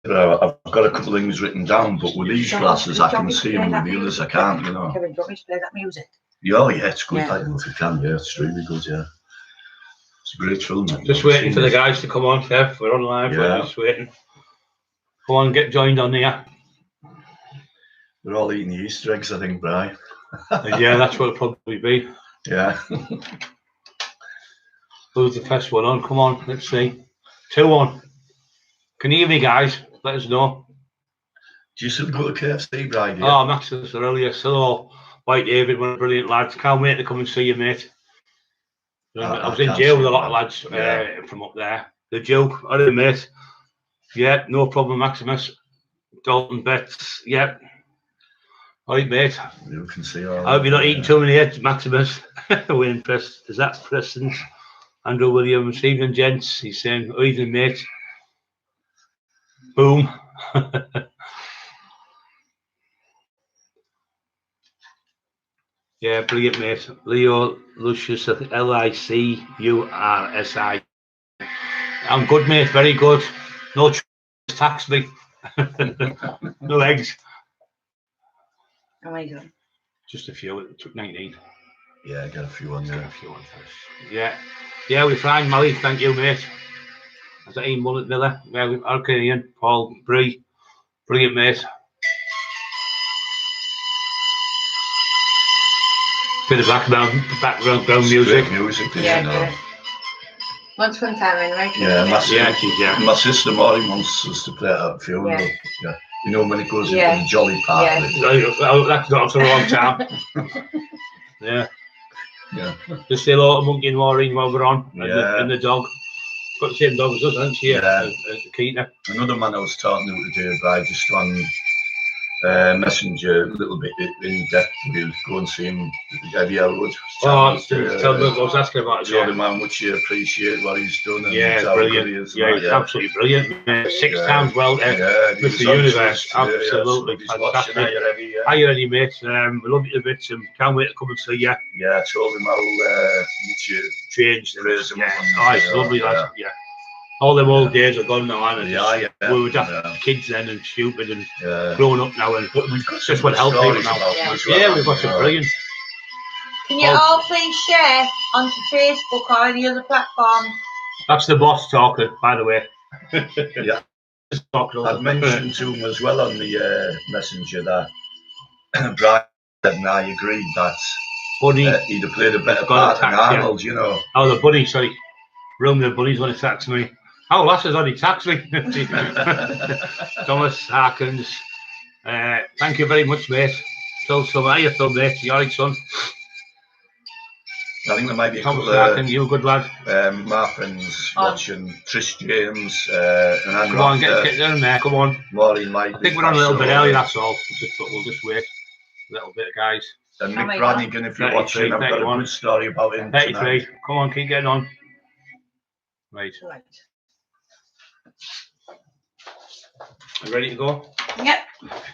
I've got a couple of things written down, but with these glasses I can see them, with the others I can't, you know. Kevin, do you want me to play that music? Yeah, yeah, it's good. Yeah. I don't know if you can. Yeah, it's really good. Yeah, it's a great film. Just waiting for the guys to come on, Kev. We're on live. Yeah. We're just waiting. Come on, get joined on here. We're all eating the Easter eggs, I think, Bri. Yeah, that's what it'll probably be. Yeah. Who's the first one on? Come on, let's see. 2-1. Can you hear me, guys? Let us know. Do you still go to KFC, Bri? Yeah. Oh, Max was earlier. Hello, White David, one of the brilliant lads. Can't wait to come and see you, mate. I was in jail with a lot of lads from up there. The joke, I did, mate. Yeah, no problem, Maximus. Dalton Betts, yeah. All right, mate. You can see all I hope you're not eating too many eggs, Maximus. Wayne Press, is that Preston? Andrew Williams, evening, gents. He's saying, oh, evening, mate. Boom. Yeah, brilliant, mate. Leo Lucius, Licursi. I'm good, mate. Very good. No tax me. No eggs. How are you doing? Just a few. It took 19. Yeah, I got a few on there. A few on first. Yeah. Yeah, we're fine, Mally. Thank you, mate. Is that Ian Mullet Miller? Yeah, okay, Ian. Paul Bree. Brilliant, mate. Bit of background music. Yeah, once one time anyway. Yeah, my sister Molly wants us to play at a funeral. Yeah. You know when it goes into the Jolly Park. Yeah. That's not for a long time. Yeah. Yeah. Just say hello to Monkey and Maureen while we're on. And the dog. Got the same dog as us, hasn't she? Yeah. Keita. Another man I was talking to today, I just on Messenger, a little bit in depth. We'll go and see him. Eddie Elwood. Tell me, I was asking about it. Told him how much you appreciate what he's done. And yeah, brilliant. He's absolutely brilliant. 6 times well Mr. Universe. Absolutely fantastic. Hiya, Eddie, mate. We love you a bit and can't wait to come and see you. Yeah, I told him how much you changed. Praise him. Oh, it's lovely, lad. Yeah. All them old days are gone now, and we were just kids then and stupid and grown up now, and we've got just what help people now. Yeah, we've got some brilliant. Can you all please share onto Facebook or any other platform? That's the boss talking, by the way. Yeah. I've mentioned to him as well on the messenger that Brian and I agreed that he'd have played a better part than Arnold, you know. Oh, the bunny, sorry. Romeo the bunny's going to tax me. Oh, Lass has already taxed me. Thomas Harkins. Thank you very much, mate. Phil Summer, how you Phil, mate? You all right, son? I think there might be a Thomas couple Harkins, you a good lad. My friends watching Trish James and Anne come on, get down there, come on. Maureen Mike. I think we're on a little bit early, that's all. We'll just wait a little bit, guys. And Mick Brannigan, if you're watching, I've got a good story about him 33. tonight. Come on, keep getting on. Right. You ready to go? Yep.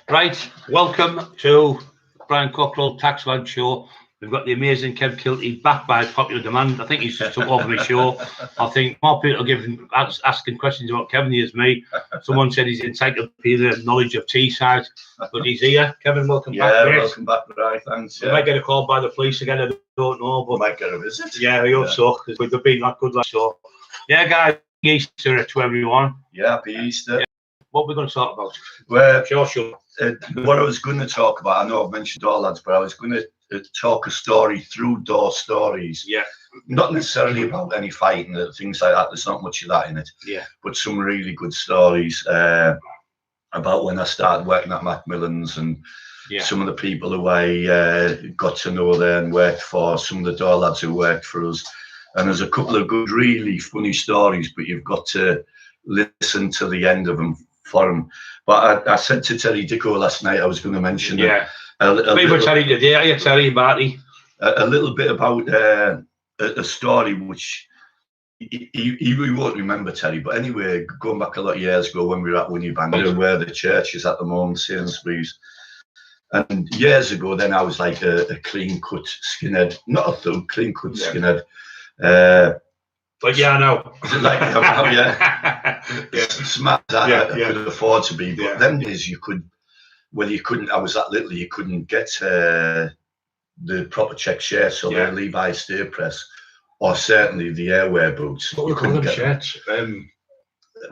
Right. Welcome to Brian Cockerill Taxman Show. We've got the amazing Kev Kilty back by popular demand. I think he's just took over my show. I think more people are asking questions about Kevin than me. Someone said he's encyclopedia knowledge of Teesside, but he's here. Kevin, welcome back. Yeah, welcome back, right? Thanks. We might get a call by the police again. I don't know, but we might get a visit. Yeah, I hope so, because we've been that good last show. Yeah, guys, Easter to everyone. Yeah, happy Easter. Yeah. What we're going to talk about? Well, sure. What I was going to talk about, I know I've mentioned all that, but I was going to talk a story through door stories. Yeah. Not necessarily about any fighting or things like that. There's not much of that in it. Yeah. But some really good stories about when I started working at Macmillans and some of the people who I got to know there and worked for, some of the door lads who worked for us. And there's a couple of good, really funny stories, but you've got to listen to the end of them for them. But I said to Terry Dicko last night, I was going to mention a little bit about a story which he won't remember, Terry. But anyway, going back a lot of years ago when we were at Winnie where the church is at the moment, Sainsbury's. And years ago, then I was like a clean-cut skinhead, not a thug, clean-cut skinhead. But yeah, I know. Is it like smart that I could afford to be. But them days you could, well, you couldn't. I was that little, you couldn't get the proper check shirts or the Levi's stay press, or certainly the airwear boots. What were them shirts? I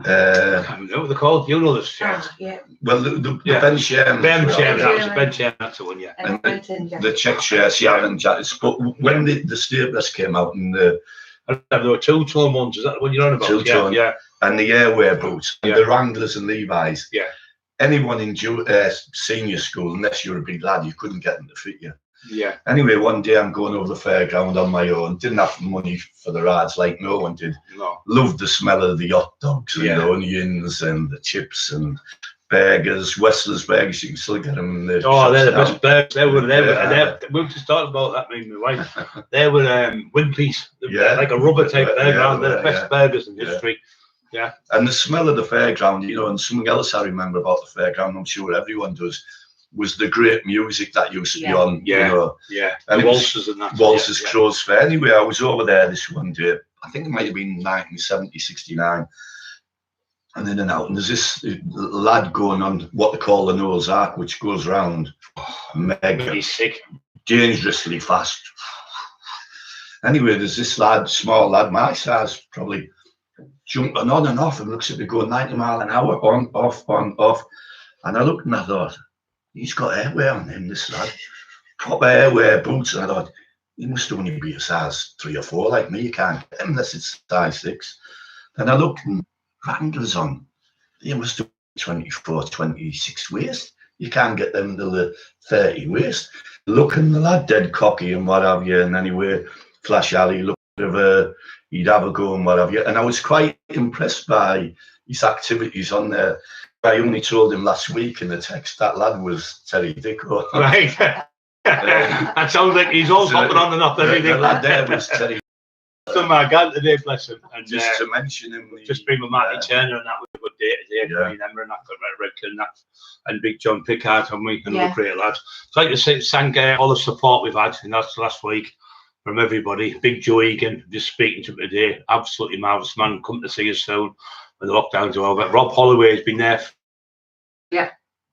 can't remember what they're called. You know the shirts. Well, the Ben Sherman. Ben Sherman, that's the one, And the check shirts, and jackets. But when the stay press came out, and there were two-tone ones. Is that the one you're on about? Two-tone, and the airwear boots, and the Wranglers and Levi's. Yeah. Anyone in senior school, unless you're a big lad, you couldn't get them to fit you. Yeah. Anyway, one day I'm going over the fairground on my own. Didn't have money for the rides like no one did. No. Loved the smell of the hot dogs and the onions and the chips and burgers. Westlers burgers, you can still get them. They're the best burgers. They were. We were just talking about that, me and my wife. They were Wimpy's. Like a rubber type fairground. They're the best burgers in history. Yeah. And the smell of the fairground, and something else I remember about the fairground, I'm sure everyone does, was the great music that used to be on. And waltzes and that. Waltzes, Crow's Fair. Anyway, I was over there this one day. I think it might have been 1970, 69. And in and out. And there's this lad going on what they call the Noah's Ark, which goes round. Mega. He's sick. Dangerously fast. Anyway, there's this lad, small lad, my size, probably jumping on and off, and looks at me going 90 mile an hour, on, off, on, off. And I looked and I thought, he's got airwear on him, this lad. Proper airwear boots. And I thought, he must only be a size 3 or 4 like me. You can't get him unless it's size 6. Then I looked and Wranglers on. He must have 24, 26 waist. You can't get them till the 30 waist. Looking the lad dead cocky and what have you. And anyway, Flash Alley, he'd have a go and what have you. And I was quite impressed by his activities on there. I only told him last week in the text that lad was Terry Dicko. Right. That sounds like he's all hopping on and off everything. The lad there was Terry. So my God today, bless him. And just to mention him, just bring with Matty Turner, and that was a good day today. Remember, and that got Redkin and that, and Big John Pickard and we, another great lad. So like to say, thank all the support we've had in that last week from everybody. Big Joe Egan, just speaking to him today, absolutely marvellous man. Come to see us soon when the lockdowns are over. Rob Holloway has been there.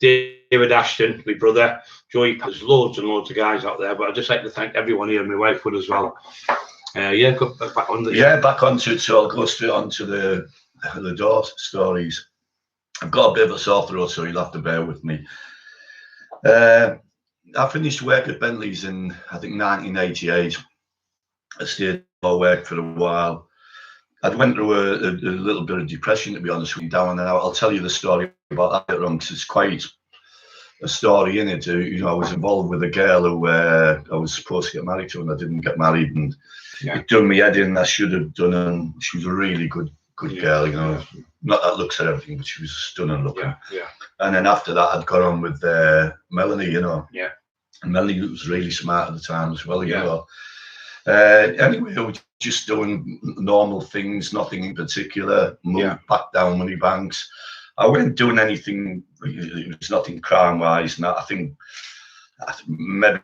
David Ashton, my brother. Joey, there's loads and loads of guys out there, but I'd just like to thank everyone here, and my wife would as well. Go back on back onto it. So I'll go straight on to the door stories. I've got a bit of a sore throat, so you'll have to bear with me. I finished work at Bentley's in, I think, 1988. I stayed for work for a while. I went through a little bit of depression, to be honest with you, down and out. I'll tell you the story about that later on, because it's quite a story in it. I was involved with a girl who I was supposed to get married to, and I didn't get married, and it done me head in. I should have done, and she was a really good girl, Not that looks at everything, but she was stunning looking. And then after that, I'd got on with Melanie, And Melanie was really smart at the time as well, Anyway, I was just doing normal things, nothing in particular. Moved back down money banks. I wasn't doing anything. It was nothing crime-wise. And I think maybe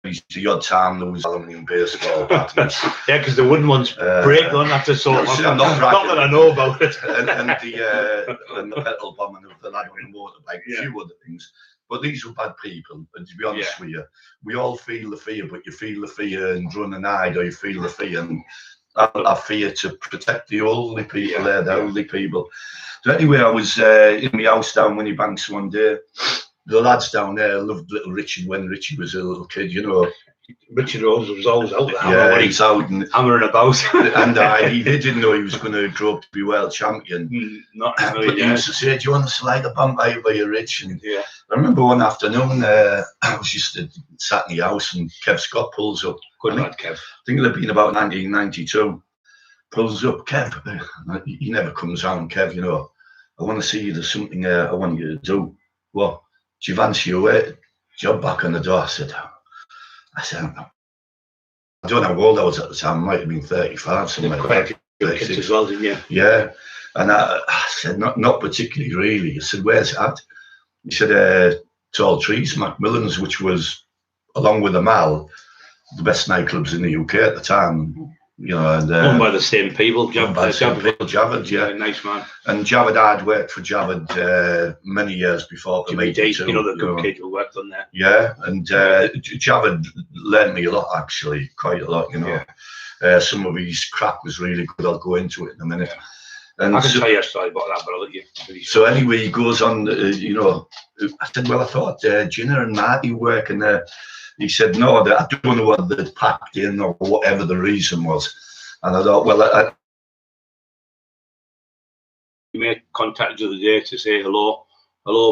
the odd time there was aluminium baseball bat. Because the wooden ones break on after sort of. Not that I know about it. and the petrol bombing of the lad on the motorbike, a few other things. But these were bad people, and to be honest with you, we all feel the fear, but you feel the fear and run and hide, or you feel the fear, and I fear to protect the only people there, the only people. So anyway, I was in my house down Winnie Banks one day. The lads down there loved little Richard when Richie was a little kid, Richard Rose was always out there. He's out and hammering about. And he didn't know he was going to grow up to be world champion. But he used to say, "Do you want to slide a bump over your Rich?" And I remember one afternoon, I was just sat in the house, and Kev Scott pulls up. Good lad, Kev. I think it had been about 1992. Pulls up, Kev. He never comes round, Kev. I want to see you. There's something I want you to do. What? Do you fancy your job back on the door? I said, I don't know how old I was at the time. I might have been 35, something like that. Kids as well, didn't you? Yeah. And I said, not particularly, really. I said, where's it at? He said, Tall Trees, Macmillans, which was, along with the Mall, the best nightclubs in the UK at the time. you know, and owned by the same people. Javed, yeah, nice man. And Javed, I'd worked for Javed many years before. Jimmy D, you know, the good kid who worked on there. Yeah, and Javed learned me a lot, actually, quite a lot, you know. Yeah. Some of his crap was really good. I'll go into it in a minute. Yeah. And I can tell you a story about that, but I'll let you. So anyway, he goes on, you know, I said, well, I thought Gina and Marty working there. He said, no, I don't know what they'd packed in or whatever the reason was. And I thought, well, you made contact the other day to say hello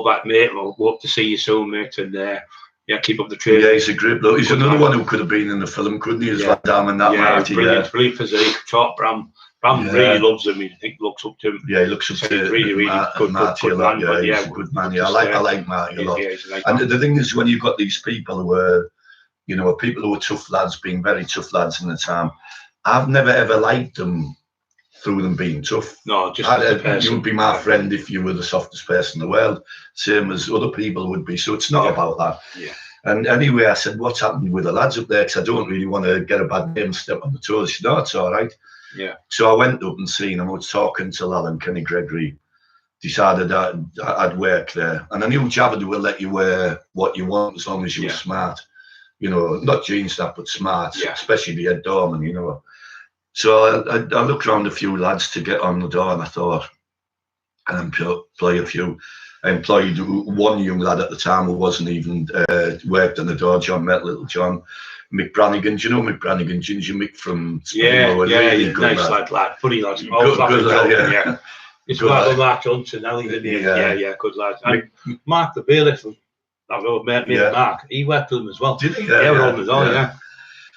back, mate. We'll hope to see you soon, mate. And yeah, keep up the training. Yeah, he's a great bloke. He's another one who could have been in the film, couldn't he? As Van Damme and that Marty. Brilliant physique. Top Bram really loves him. I think looks up to him. Yeah, he looks up to really good Marty a lot. Yeah, he's a good man. Yeah, I like Marty a lot. And the thing is, when you've got these people who are, you know, people who are tough lads, being very tough lads in the time, I've never ever liked them through them being tough. No, just you would be my friend if you were the softest person in the world, same as other people would be. So it's not about that. Yeah. And anyway, I said, what's happened with the lads up there? Because I don't really want to get a bad name, step on the toes. She said, no, it's all right. Yeah. So I went up and seen him. I was talking to Alan Kenny Gregory. Decided that I'd work there, and I knew Javed will let you wear what you want as long as you're smart. You know, not jeans stuff, but smart, especially the head doorman, you know. So I looked around a few lads to get on the door, and I thought, I employ a few. I employed one young lad at the time who wasn't even worked on the door. John met little John. Mick Brannigan, do you know Mick Brannigan? Ginger Mick from really good nice lad, funny lad. Good lad, yeah. It's about Mark Johnson, yeah, good lad. And Mark the bailiff, I've met Mark. He worked with him as well. Did he? Yeah, with him as well.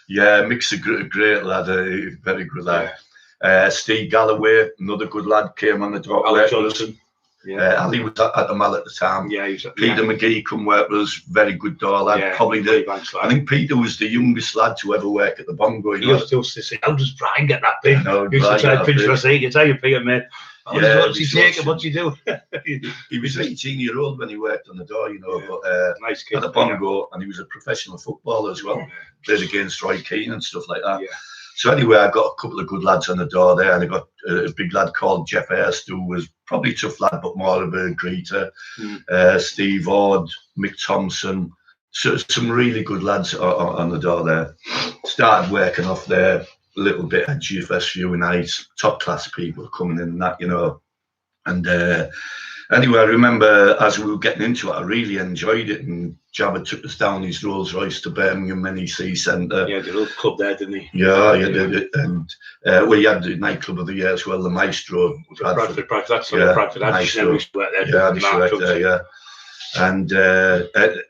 Yeah, Mick's a great lad, a very good lad. Steve Galloway, another good lad, came on the door. Ali Johnson. Ali was at the Mall at the time. Yeah, he was, Peter McGee come work with us, very good door lad. Probably I think Peter was the youngest lad to ever work at the Bongo. He used to say, how does Brian get that big? He used to try to pinch for a seat. You tell you, Peter, mate. What's he taking? What's he do? He was 18-year-old when he worked on the door, you know, but nice kid, at the Bongo, and he was a professional footballer as well. Played against Roy Keane and stuff like that. So anyway, I got a couple of good lads on the door there, and I got a big lad called Jeff Hurst, who was probably a tough lad, but more of a greeter. Steve Ord, Mick Thompson, so some really good lads on the door there. Started working off there a little bit at GFSU nights, top class people coming in and that, you know. And anyway, I remember as we were getting into it, I really enjoyed it. And Jabba took us down his Rolls Royce to Birmingham NEC Centre. Yeah, the little club there, didn't he? Yeah, he did it. And well, he had the nightclub of the year as well, the Maestro. Bradford. That's Bradford. Maestro. Used to work there. Yeah, I used to work there, yeah. And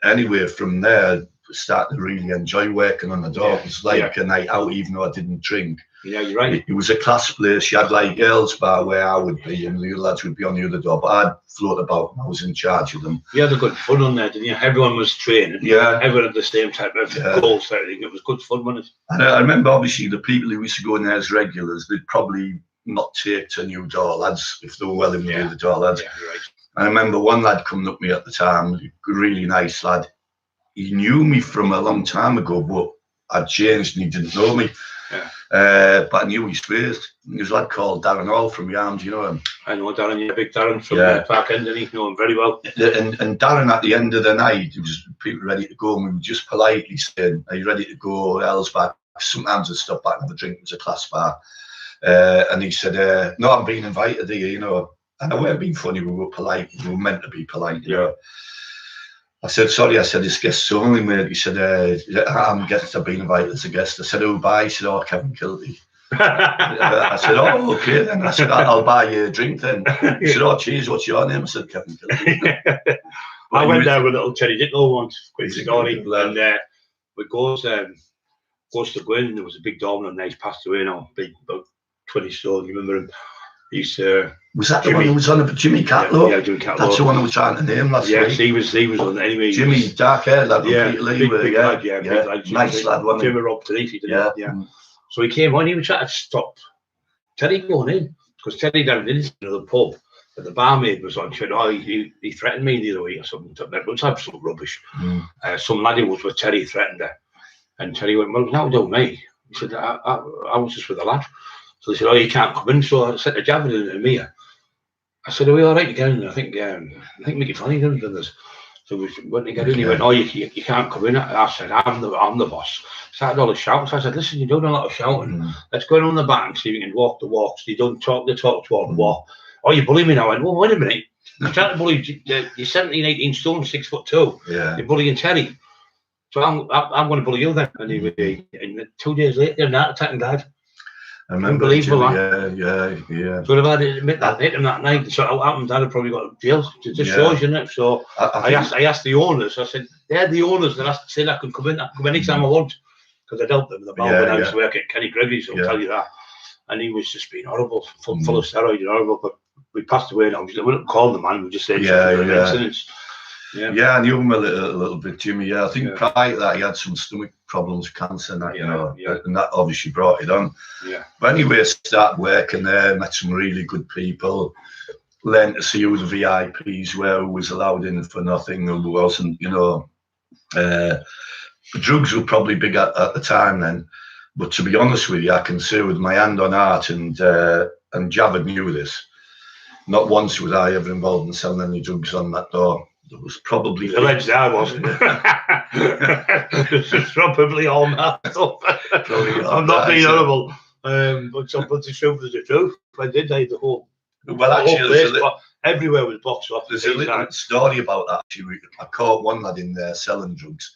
anyway, from there, started to really enjoy working on the door. It was like a night out, even though I didn't drink. Yeah, you're right. It was a class place. You had like girls' bar where I would be, and the other lads would be on the other door. But I'd float about, and I was in charge of them. You had a good fun on there, didn't you? Everyone was training. Yeah. Everyone had the same type of goals. It was good fun, wasn't it? And I remember, obviously, the people who used to go in there as regulars, they'd probably not take to new door lads if they were well in with the door lads. Yeah, you're right. And I remember one lad coming up to me at the time, a really nice lad. He knew me from a long time ago, but I'd changed and he didn't know me. But I knew his face. There was a lad called Darren Hall from Yarms, you know him. I know Darren, big Darren from Park End, and he know him very well. And Darren, at the end of the night, it was people ready to go, and we were just politely saying, "Are you ready to go? Elle's back." Sometimes I'd stop back and have a drink. It was a class bar. And he said, "No, I'm being invited here, you know." And I weren't being funny, we were polite. We were meant to be polite, you know. I said, sorry, I said, it's guests only, mate. He said, I'm guests, I've been invited as a guest. I said, who by? He said, oh, Kevin Kilty. I said, oh, okay then. I said, I'll buy you a drink then. He said, oh, cheers, what's your name? I said, Kevin Kilty. I went there with little Terry Dickle once, quick story, and we goes to Gwyn, and there was a big doorman, and he's passed away now, big, about 20 stone, you remember him? He's was that Jimmy, the one who was on it? Jimmy Catlow? Yeah, Jimmy Catlow. That's the one who was trying to name last week. Yes, he was on it anyway. Jimmy, dark hair lad, big lad, big lad. Nice lad, wasn't he? Jimmy Rob Tarifi, didn't he? Yeah. So he came on, he was trying to stop Terry going in, because Terry down in the pub, but the barmaid was on, she said, oh, he threatened me the other week or something. It was absolute rubbish. Some laddie was with Terry threatened her, and Terry went, well, no, don't me. He said, I was just with a lad. So they said, oh, you can't come in. So I said to Javin and Mia, I said, are we all right to get in? I think Mickey Fanny done this. So we went to get in. He went, oh, you can't come in. I said, I'm the boss. Started all the shouting. So I said, listen, you're doing a lot of shouting. Let's go in on the back and see if you can walk the walks. You don't talk the talk, walk the walk. Oh, you bully me now. I went, well, wait a minute. You're trying to bully, you're 17, 18 stone, 6'2". Yeah. You're bullying Terry. So I'm going to bully you then. And 2 days later, you're not attacking Dad. I remember. Unbelievable. Yeah. So if I'd admit that hit him that night, so what happened, Dad had probably got jail. It just shows you, innit? So I asked the owners. I said, they're the owners that said I could come in. I could come anytime I want, because I dealt with the ball when I used to work at Kenny Gregory's. I'll tell you that. And he was just being horrible, full of steroids and horrible. But we passed away now. We wouldn't call the man. We just said incidents. Yeah, I knew him a little bit, Jimmy. Yeah, I think prior to that he had some stomach problems, cancer, and that, and that obviously brought it on. Yeah. But anyway, I started working there, met some really good people, learned to see who the VIPs were, who was allowed in for nothing, who wasn't. Drugs were probably big at the time then. But to be honest with you, I can say with my hand on heart, and Javin knew this, not once was I ever involved in selling any drugs on that door. There was probably... Alleged I wasn't. This is probably all that up. I'm not being horrible. But the truth is the truth. I did the whole... Well, actually, everywhere was boxed off. There's a little story about that. Actually, I caught one lad in there selling drugs.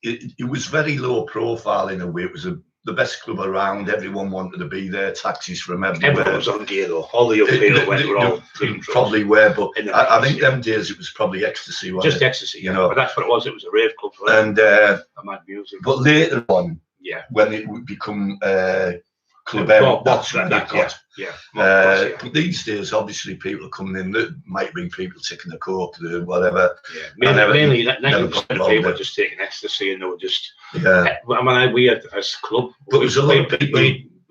It was very low profile in a way. It was the best club around. Everyone wanted to be there. Taxis from everywhere. Everyone was on gear though. All the young people were all probably were, but I think them days it was probably ecstasy. Just ecstasy, But that's what it was. It was a rave club. And mad music. But later on, when it would become Club M, that's when it got. But these days, obviously, people are coming in that might bring people taking the coke, the whatever. Mainly 90% of people are just taking ecstasy, and they were just. I mean, we had the first club. But there's a lot of people.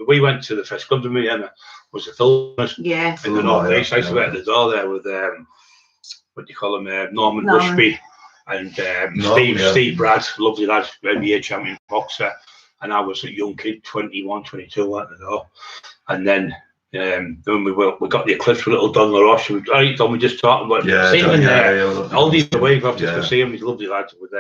We went to the first club to me, Emma, was the filmers. Yeah. In the North East. I used to work at the door there with what do you call him, Norman Rushby and Steve Brad, lovely lad, NBA champion boxer. And I was a young kid, 21, 22 at the door. And then when we got the eclipse with little Don LaRoche, we just talked about seeing him in there. All these away from to see him, he's a lovely lad. With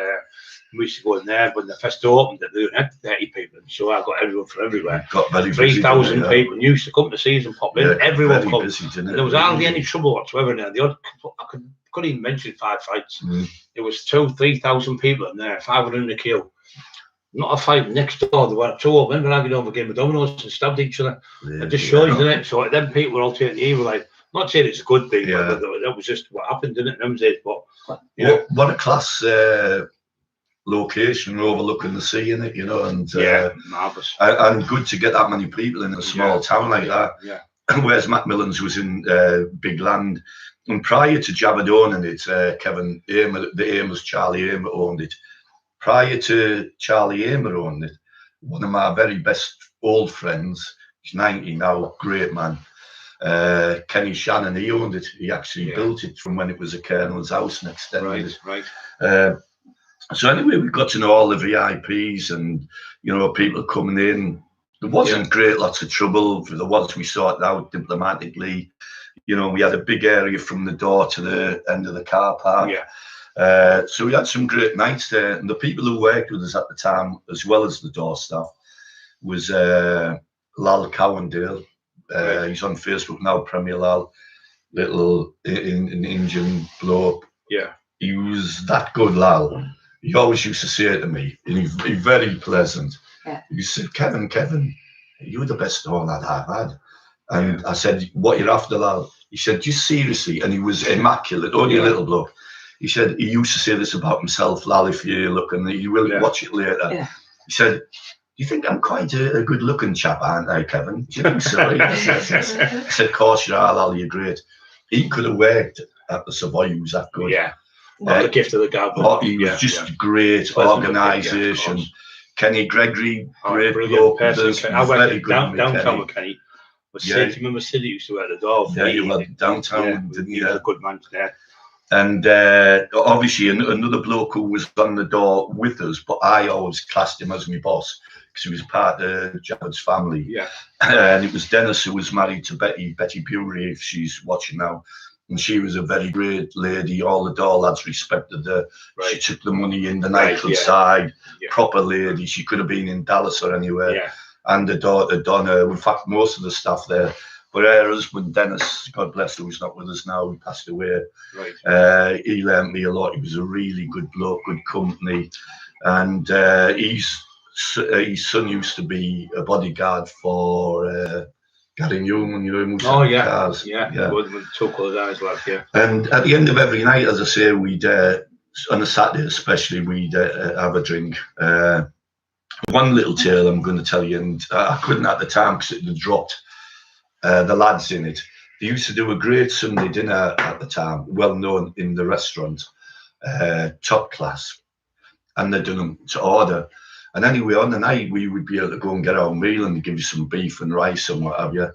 we used to go in there when the festival opened. They had 30 people, so I got everyone from everywhere. Got very 3,000 people used to come to see us and pop in. Everyone come. There was hardly any trouble whatsoever in there. I couldn't even mention 5 fights. There was 2,000-3,000 people in there, 500 in the queue. Not a fight next door. There were 2 of them arguing over a game of dominoes and stabbed each other. It just shows, doesn't it? So then people were all taking the evil. Like, not saying it's a good thing, but that was just what happened, didn't it? In them days, but what a class location overlooking the sea, in it, and marvellous. And good to get that many people in a small town like that. Whereas Macmillans was in big land, and prior to Javin owning it, Kevin Amer, the Amers, Charlie Amer owned it. Prior to Charlie Amer owning it, one of my very best old friends, he's 90 now, great man, Kenny Shannon, he owned it. He actually built it from when it was a colonel's house and extended it. Right. So anyway, we got to know all the VIPs and, people coming in. There wasn't lots of trouble. For the ones we sorted out diplomatically. We had a big area from the door to the end of the car park. So we had some great nights there. And the people who worked with us at the time, as well as the door staff, was Lal Cowendale. He's on Facebook now, Premier Lal, little Indian bloke. He was that good, Lal. He always used to say to me, and he's very pleasant. He said, Kevin, you're the best door lad I've had. And I said, what you're after, Lal? He said, just seriously. And he was immaculate, only a little bloke. He said, he used to say this about himself, Lal, if you look, and you will watch it later. He said, you think I'm quite a good-looking chap, aren't I, Kevin? Do you think so? I said, of course you are, Lal, you're great. He could have worked at the Savoy, he was that good. The gift of the gab. He was just great organisation. Kenny Gregory, great bloke. I went downtown with Kenny. Remember City used to wear the door. You went downtown, didn't you? He was a good man there. And obviously another bloke who was on the door with us, but I always classed him as my boss because he was part of Jared's family. Yeah. And it was Dennis who was married to Betty Bury, if she's watching now. And she was a very great lady. All the door lads respected her. Right. She took the money in the nightclub side. Yeah. Proper lady. She could have been in Dallas or anywhere. Yeah. And the daughter, Donna, in fact, most of the staff there. But her husband, Dennis, God bless him, who's not with us now, he passed away. Right. He learned me a lot. He was a really good bloke, good company. And his son used to be a bodyguard for Gary Newman, you know, him. Oh, yeah. Cars. Yeah. With two colour eyes, like, yeah. And at the end of every night, as I say, we'd, on a Saturday especially, we'd have a drink. One little tale I'm going to tell you, and I couldn't at the time because it had dropped the lads in it. They used to do a great Sunday dinner at the time, well known in the restaurant, top class, and they'd done them to order. And anyway, on the night, we would be able to go and get our meal and give you some beef and rice and what have you.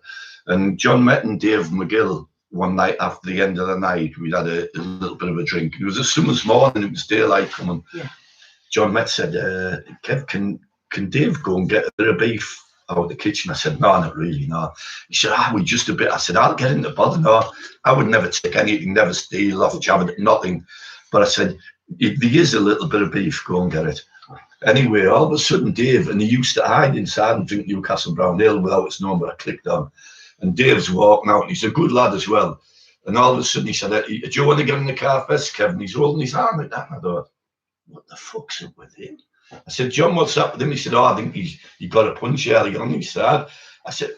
And John met and Dave McGill one night after the end of the night, we'd had a little bit of a drink. It was a summer's morning, it was daylight coming. Yeah. John Met said, Kev, can Dave go and get a beef out of the kitchen? I said, no, not really, no. He said, we just a bit. I said, I'll get in the bother. No, I would never take anything, never steal off Javed, nothing. But I said, if there is a little bit of beef, go and get it. Anyway, all of a sudden, Dave, and he used to hide inside and drink Newcastle Brown Ale without its number. I clicked on. And Dave's walking out, and he's a good lad as well. And all of a sudden, he said, do you want to get in the car first, Kevin? He's holding his arm like that. And I thought, what the fuck's up with him? I said, John, what's up with him? He said, I think he got a punch early on his side. I said,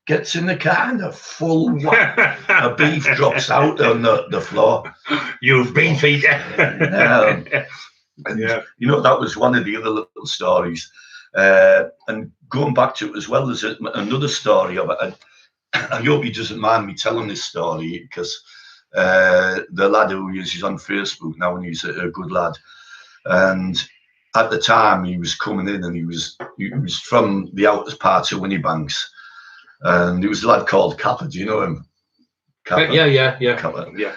gets in the car and a full whack of beef drops out on the floor. You've been feeding. Yeah. You know, that was one of the other little stories. And going back to it as well, there's another story of it. I hope he doesn't mind me telling this story, because the lad who is on Facebook now, and he's a good lad. And at the time, he was coming in, and he was from the outer parts of Winniebanks. And there was a lad called Kappa. Do you know him? Kappa? Yeah. Kappa. Yeah.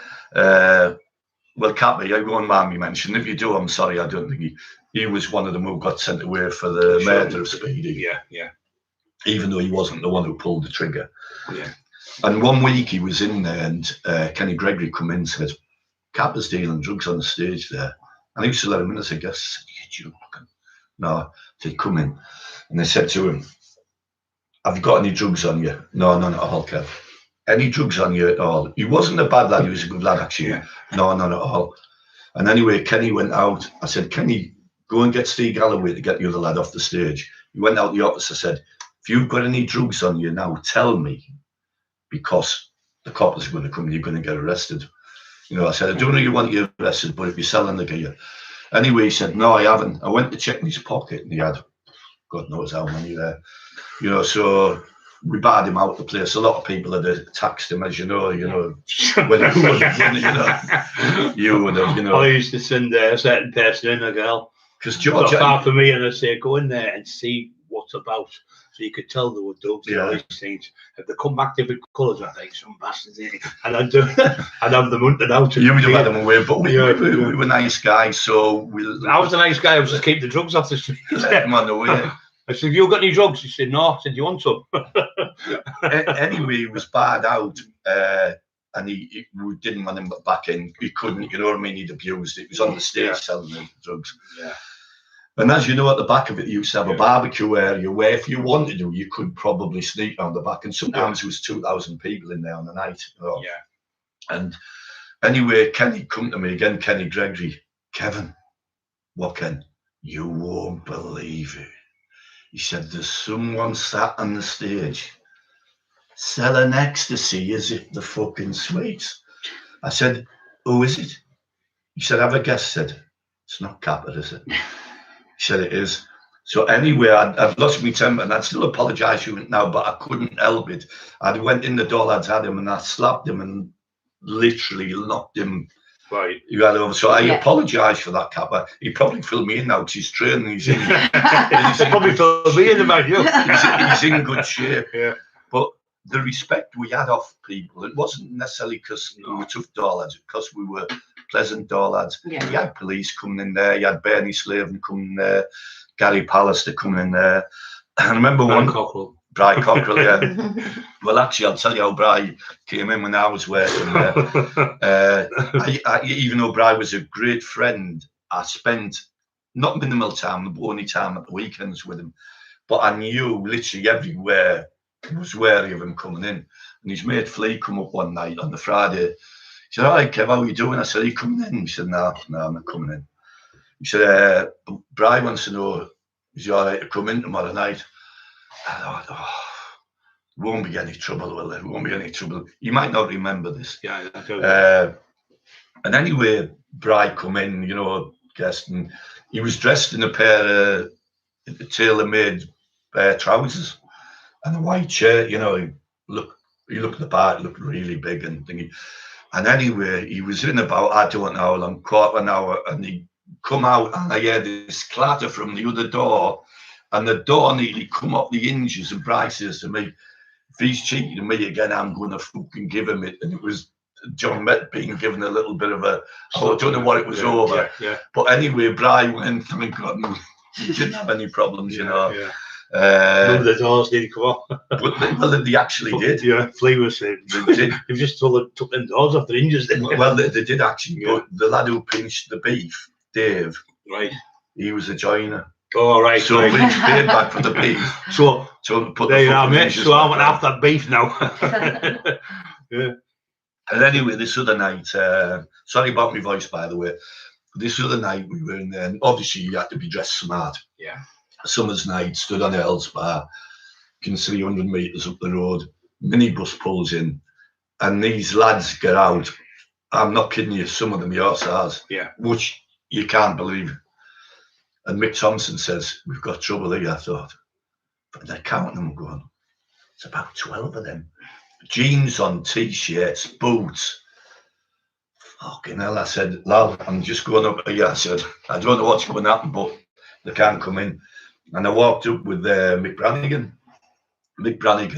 Well, Kappa, I won't mind me mentioning. If you do, I'm sorry. I don't think he was one of them who got sent away for the murder of Speedy. Yeah. Even though he wasn't the one who pulled the trigger. Yeah. And one week he was in there, and Kenny Gregory come in and said, Kappa's dealing drugs on the stage there. And I used to let him in. I said, guess, you joking? No. I said, come in. And they said to him, have you got any drugs on you? No, not at all, Kev. Any drugs on you at all? He wasn't a bad lad, he was a good lad, actually. Yeah. No, not at all. And anyway, Kenny went out. I said, Kenny, go and get Steve Galloway to get the other lad off the stage. He went out the office. I said, if you've got any drugs on you now, tell me, because the coppers are going to come and you're going to get arrested. You know, I said, I don't know you want to get arrested, but if you're selling the gear. Anyway, he said, no, I haven't. I went to check in his pocket, and he had God knows how many there. You know, so we barred him out of the place. A lot of people had taxed him, as you know, when you would have, I used to send a certain person in, a girl. Because George, not far from me, and I'd say, go in there and see what's about. So you could tell they were dogs and all these things. If they come back different colours, I think some bastards in it. And I'd have them hunted out. You would have had them away, but we were nice guys, so I was a nice guy. I was just keep the drugs off the street. Let them on the way. I said, have you got any drugs? He said, no. I said, do you want some? Anyway, he was barred out, and we didn't want him back in. He couldn't, you know what I mean? He'd abused it. He was on the stage selling the drugs. Yeah. And as you know, at the back of it, you used to have a barbecue area where if you wanted to, you could probably sneak around the back. And sometimes there was 2,000 people in there on the night. You know? Yeah. And anyway, Kenny come to me again, Kenny Gregory. Kevin, what, Ken? You won't believe it. He said, there's someone sat on the stage selling ecstasy as if the fucking sweets. I said, who is it? He said, have a guess. I said, it's not Kappa, is it? He said, it is. So anyway, I'd lost my temper, and I'd still apologise to him now, but I couldn't help it. I went in the door, lads had him, and I slapped him and literally knocked him. Right. You had over. So I apologise for that, Kappa. He probably filled me in now because he's training. He's in. He's probably filled me in about you. He's in good shape. Yeah. But the respect we had off people, it wasn't necessarily because we were tough door lads, because we were pleasant door lads. Yeah. You had police coming in there, you had Bernie Slaven coming in there, Gary Pallister coming in there. I remember Brian one. Cockerill. Brian Cockerill, yeah. Well, actually, I'll tell you how Brian came in when I was working there. Even though Brian was a great friend, I spent not minimal time, but only time at the weekends with him. But I knew literally everywhere was wary of him coming in. And his mate Flea come up one night on the Friday. He said, "All right, Kev, how are you doing?" I said, "Are you coming in?" He said, No, I'm not coming in. He said, "Brian wants to know, is he all right to come in tomorrow night?" I thought, won't be any trouble, will there? Won't be any trouble. You might not remember this. Yeah, I do. And anyway, Brian come in, you know, guest, and he was dressed in a pair of tailor-made trousers and a white shirt. You know, he looked the part, looked really big and thingy. And anyway, he was in about, I don't know how long, quarter of an hour, and he come out, and I heard this clatter from the other door, and the door nearly come up the hinges, and Bryce says to me, "If he's cheating to me again, I'm going to fucking give him it." And it was John Met being given a little bit of a, I don't know what it was over. Yeah. But anyway, Brian went, thank God, he didn't have any problems, you know. Yeah. None of the doors did come up. Well, they actually did. Yeah, Flea was saying. You've just took them doors off the hinges. Well, they did actually, but the lad who pinched the beef, Dave, right, he was a joiner. Oh, right. So we paid back for the beef. So put there you are, mate. So I want half that beef now. Yeah. And anyway, this other night, sorry about my voice, by the way. This other night we were in there, and obviously you had to be dressed smart. Yeah. A summer's night, stood on Earl's Bar, can 300 metres up the road, minibus pulls in, and these lads get out. I'm not kidding you, some of them your size, which you can't believe. And Mick Thompson says, "We've got trouble here," I thought. But they're counting them going, it's about 12 of them. Jeans on, T-shirts, boots. Fucking hell, I said, "Lal, I'm just going up here." I said, "I don't know what's going to happen, but they can't come in." And I walked up with Mick Brannigan. Mick Brannigan,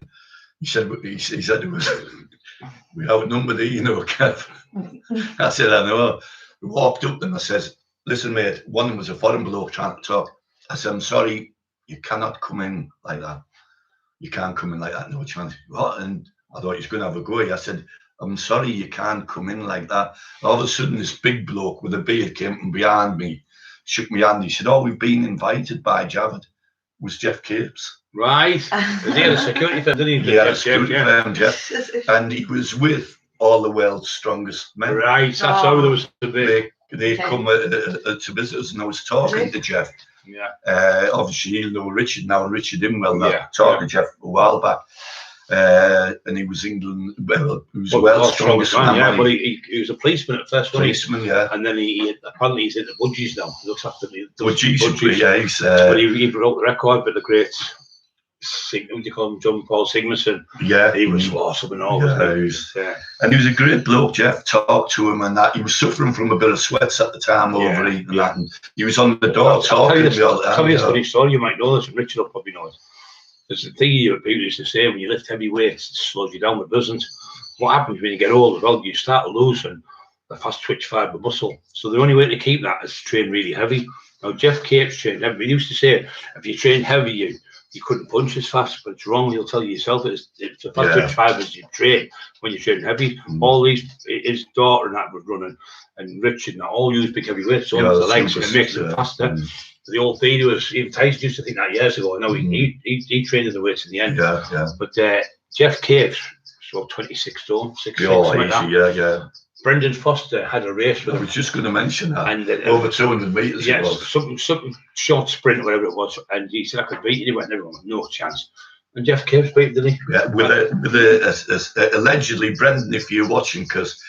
he said it was, "We outnumbered it, you know, Kev." I said, "I know." We walked up and I says, "Listen, mate," one of them was a foreign bloke trying to talk. I said, "I'm sorry, you cannot come in like that. You can't come in like that, no chance." What? And I thought he was going to have a go. I said, "I'm sorry, you can't come in like that." All of a sudden, this big bloke with a beard came from behind me, shook my hand. He said, "Oh, we've been invited by Javid." It was Jeff Capes. Right. He had a security firm, didn't he? He had a security firm, Jeff. And he was with all the world's strongest men. Right, that's how there was to be. They come to visit us, and I was talking to Jeff. Yeah. Obviously, he'll know Richard now, and Richard Imwell now. Talking to Jeff a while back. And he was England, he was world's strongest man. Yeah, but he was a policeman at first, wasn't he? Yeah. And then he apparently he's into budgies now. He looks after the budgies. Yeah, but he broke the record, but the great, what do you call him, John Paul Sigmarsson? Yeah. He was awesome and all. Yeah, and he was a great bloke, Jeff. Talked to him and that. He was suffering from a bit of sweats at the time, overeating and that. And he was on the door talking to me all the time. Tell you a funny story, you might know this, and Richard will probably know it. There's the thing people used to say, when you lift heavy weights, it slows you down, but it doesn't. What happens when you get older? Well, you start to loosen the fast twitch fibre muscle. So the only way to keep that is to train really heavy. Now, Jeff Capes trained heavy. He used to say, if you train heavy, you couldn't punch as fast, but it's wrong. He'll tell you yourself, it's the fast twitch fibres you train when you train heavy. All these, his daughter and that was running, and Richard and that all used big heavy weights on the legs, and it makes them faster. The old thing was, even Tyson used to think that years ago. I know he trained in the weights in the end. But Jeff Capes was about 26 stone, 6'6", like that. Brendan Foster had a race with him. I was just going to mention that. And over 200 metres. Yeah, something short sprint, whatever it was. And he said, "I could beat you." He went, "Everyone, no chance." And Jeff Capes beat him, didn't he? Yeah, with allegedly, Brendan, if you're watching, because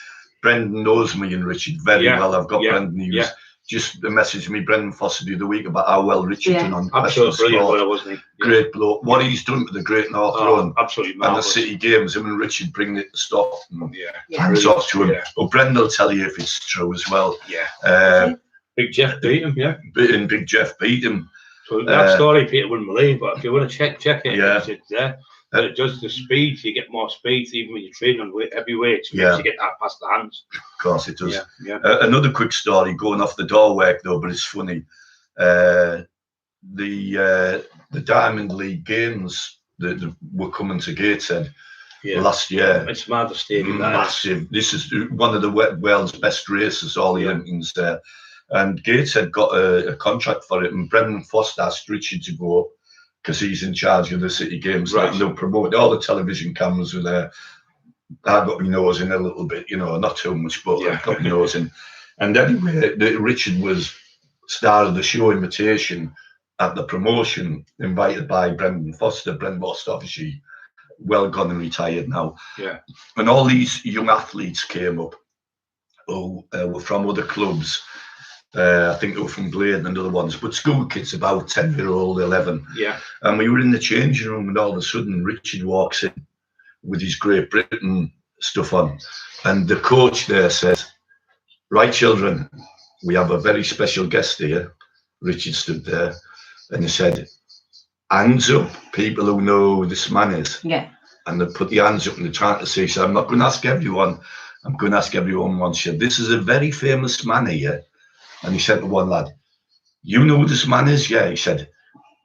Brendan knows me and Richard very well. I've got Brendan. He was just a message me, Brendan Foster, the other week about how well Richard done on absolutely brilliant, wasn't he? Great bloke. What he's done with the Great North Run, absolutely, and the City Games, him and Richard bringing it to stop. Hands off to him. Well, Brendan will tell you if it's true as well. Big Jeff beat him. Big Jeff beat him. So that story Peter wouldn't believe, but if you want to check it. But it does the speed. You get more speed even when you train on heavy weights. Yeah. You get that past the hands. Of course it does. Yeah, yeah. Another quick story going off the door work though, but it's funny. The Diamond League games that were coming to Gateshead last year. It's mad, the stadium. Massive. This is one of the world's best races, all the Olympians there. And Gateshead got a contract for it, and Brendan Foster asked Richard to go because he's in charge of the city games. Right. They'll promote, all the television cameras were there. I got my nose in a little bit, you know, not too much, but I got my nose in. And anyway, Richard was star of the show invitation at the promotion, invited by Brendan Foster. Brendan Foster, obviously, well gone and retired now. Yeah. And all these young athletes came up who were from other clubs. I think they were from Glade and other ones, but school kids about 10-year-old, 11. Yeah. And we were in the changing room, and all of a sudden Richard walks in with his Great Britain stuff on. And the coach there says, "Right, children, we have a very special guest here." Richard stood there and he said, "Hands up, people who know who this man is." Yeah. And they put the hands up and they're trying to say, he said, "I'm not going to ask everyone. I'm going to ask everyone once." He said, "This is a very famous man here." And he said to one lad, "You know who this man is?" "Yeah." He said,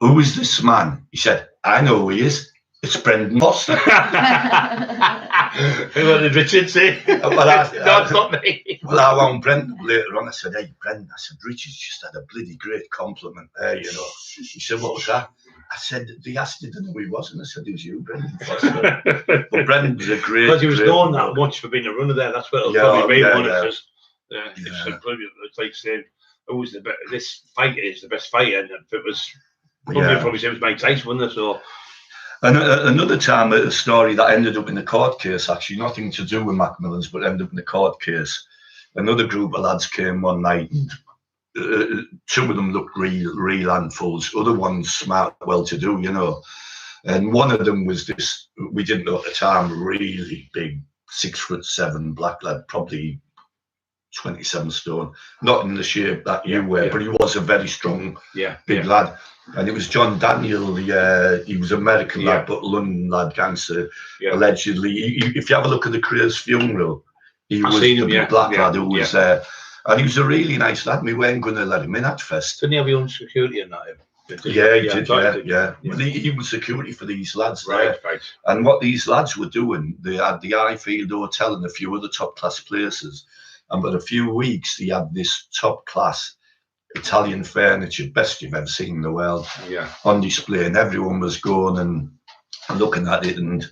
"Who is this man?" He said, "I know who he is. It's Brendan Foster." What did Richard say? No, it's not me. Well, I wound Brendan later on. I said, "Hey, Brendan," I said, "Richard's just had a bloody great compliment there, you know." He said, "What was that?" I said, "They asked you to know who he was," and I said, "It was you, Brendan Foster." But Brendan was a great. Because he was known that much for being a runner there. That's what it'll probably be one of us. It's like saying, "Who's the best? This fighter is the best fighter." And if it was, probably say it was Mike Tyson, wasn't it? So. And another time, a story that ended up in a court case, actually nothing to do with Macmillans, but ended up in a court case. Another group of lads came one night, and two of them looked real handfuls. Other ones smart, well-to-do, you know. And one of them was this, we didn't know at the time, really big, 6'7" black lad, probably 27 stone, not in the shape that you were, but he was a very strong, big lad. And it was John Daniel, he was American lad, but London lad, gangster, allegedly. If you have a look at the Creer's funeral, he was the big black lad who was there. And he was a really nice lad. We weren't going to let him in at Fest. Didn't he have your own security in that? Yeah, he did, yeah. But he was security for these lads there. Right. And what these lads were doing, they had the Highfield Hotel and a few other top-class places. And for a few weeks, they had this top-class Italian furniture, best you've ever seen in the world, on display, and everyone was going and looking at it, and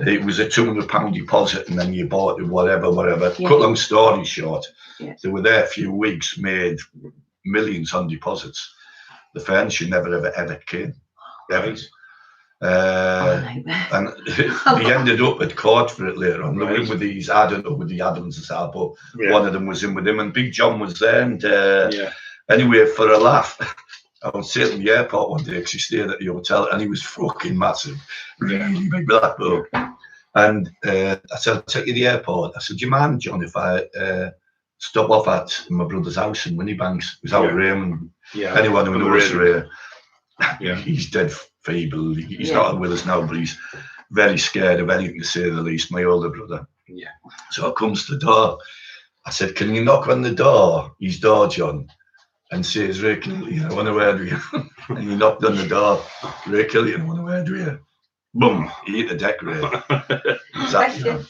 it was a £200 deposit, and then you bought it, whatever. Cut long story short, they were there a few weeks, made millions on deposits. The furniture never ever came, ever. And they ended up at court for it later on. They were in with these, I don't know, with the Adams and stuff, but one of them was in with him, and Big John was there, and anyway, for a laugh, I was sitting in the airport one day because he stayed at the hotel, and he was fucking massive, really big black bloke. And I said, "I'll take you to the airport." I said, "Do you mind, John, if I stop off at my brother's house in Winniebanks?" It was out Raymond. Anyone who knows Ray, he's dead feeble. He's not with us now, but he's very scared of anything, to say the least, my older brother. So I comes to the door. I said, "Can you knock on the door, his door, John, and says, 'Ray Killian, I want to word with you.'" And he knocked on the door. "Ray Killian, I want to word with you." Boom, he hit the deck, Ray. Question.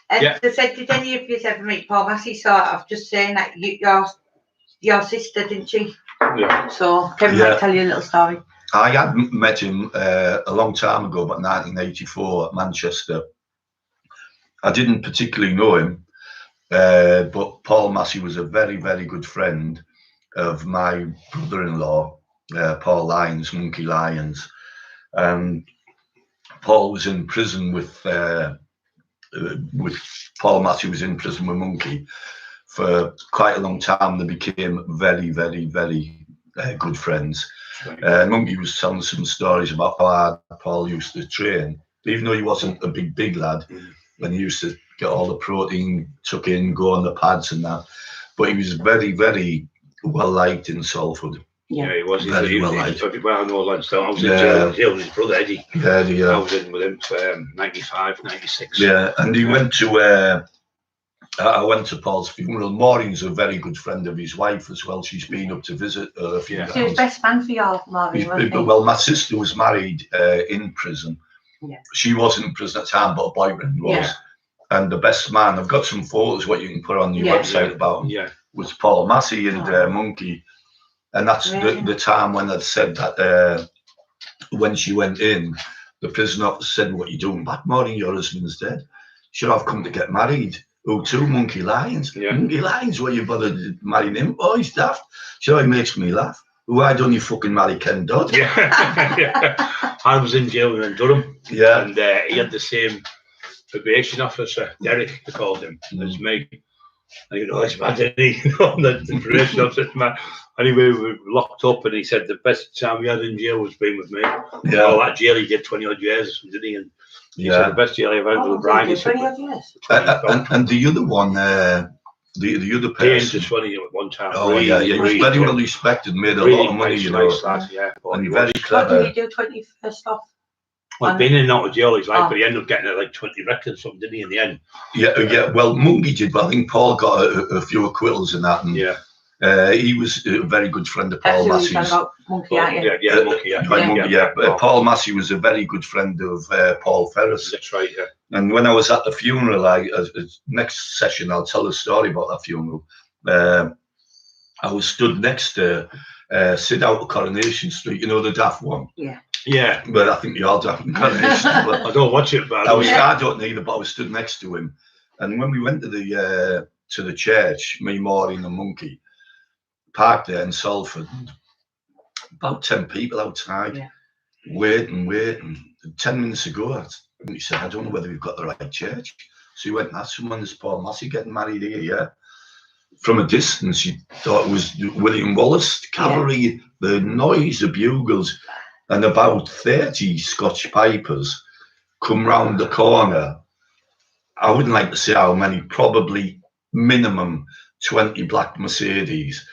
They said, did any of you ever meet Paul Massey? So I've just saying that your sister, didn't she? Yeah. So Kevin might tell you a little story. I had met him a long time ago, about 1984 at Manchester. I didn't particularly know him, but Paul Massey was a very, very good friend of my brother-in-law, Paul Lyons, Monkey Lyons. Paul was in prison with Paul Massey was in prison with Monkey for quite a long time. They became very, very, very good friends. Monkey was telling some stories about how hard Paul used to train, even though he wasn't a big lad, and he used to get all the protein, tuck in, go on the pads and that. But he was very, very well liked in Salford. Yeah, he was. Very well, I know lads. I was in jail with his brother Eddie. Yeah, I was in with him for 95, 96. Yeah, and he went to. I went to Paul's funeral. Maureen's a very good friend of his wife as well. She's been up to visit her a few times. She was best man for you, Maureen. Well, my sister was married in prison. Yeah. She wasn't in prison at the time, but her boyfriend was. Yeah. And the best man, I've got some photos what you can put on your website about him, was Paul Massey and Monkey. And that's the time when I'd said that when she went in, the prison officer said, "What are you doing back, Maureen? Your husband's dead." Should I've come to get married? Oh, two Monkey Lions. Yeah. Monkey Lions, what you bothered marrying him? Oh, he's daft. So it makes me laugh. Why don't you fucking marry Ken Dodd? Yeah. I was in jail in Durham. Yeah. And he had the same probation officer, Derek, they called him, as me. And you know, it's bad, isn't he? The probation officer, man. Anyway, we were locked up, and he said the best time we had in jail was being with me. Yeah. Oh, that jail he did 20 odd years, didn't he? And he said the best jail I ever had was Brian. 20 odd years. And the other one, the other person. Just funny at one time. Oh, really, he was very well respected, made a lot of money, you know. And very clever. What did he do 21st off? Well, been in and out of jail his life, but he ended up getting like 20 records, something, didn't he, in the end? Yeah. Well, Monkey did, but I think Paul got a few acquittals in that. And, he was a very good friend of Paul Massey's. Monkey, aren't you? Yeah. Paul Massey was a very good friend of Paul Ferris. That's right, yeah. And when I was at the funeral, next session, I'll tell a story about that funeral. I was stood next to Sid out of Coronation Street, you know, the daft one. Yeah. But I think you're daft in Coronation Street. I don't watch it, but I don't either, but I was stood next to him. And when we went to the church, me, Maureen and Monkey, parked there in Salford, about 10 people outside, waiting. 10 minutes ago, and he said, "I don't know whether we've got the right church." So he went and asked someone, "Is Paul Massey getting married here?" Yeah. From a distance, he thought it was William Wallace cavalry, the noise, the bugles, and about 30 Scotch pipers come round the corner. I wouldn't like to say how many, probably minimum 20 black Mercedes,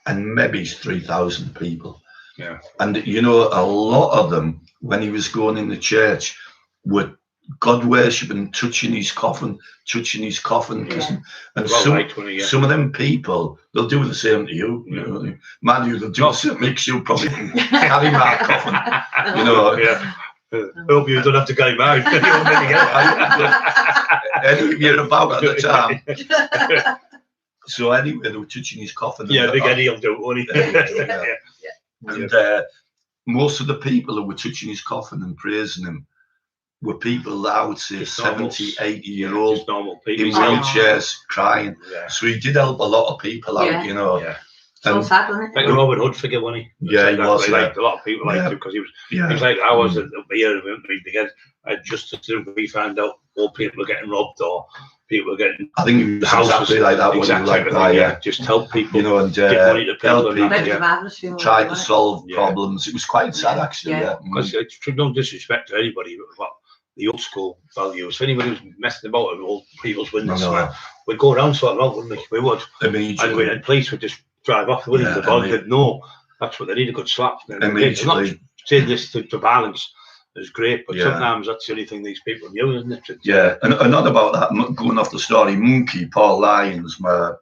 and maybe 3,000 people. Yeah. And you know, a lot of them, when he was going in the church, were God worshipping, touching his coffin. And some of them people, they'll do the same to you. You know, man, they'll do the same, makes you probably carry my coffin. You know. Yeah. Hope you don't have to carry mine. Anyway, you're about at the time. So anyway, they were touching his coffin. Yeah, big Eddie will do it, won't he? And most of the people who were touching his coffin and praising him were people, I would say, just 70, 80-year-old, normal people in wheelchairs, crying. Yeah. So he did help a lot of people out, you know. Yeah. So sad, wasn't it? Like a Robin Hood figure, wasn't he? Yeah, he was. Like a lot of people liked him because he was like, I was at the year of him, because just as soon as we found out all people were getting robbed or people were getting, I think he was exactly like that. Exactly, just help people, you know, and give money to people, try to solve problems. It was quite sad, actually. Because it's no disrespect to anybody, but the old school values. If anybody was messing about with old people's windows, we'd go around sorting out, wouldn't we? We would. And police would just drive off the window of the body. No, that's what they need, a good slap. I'm not saying this to violence is great, but sometimes that's the only thing these people knew, isn't it? Yeah, and not about that, going off the story, Monkey, Paul Lyons, my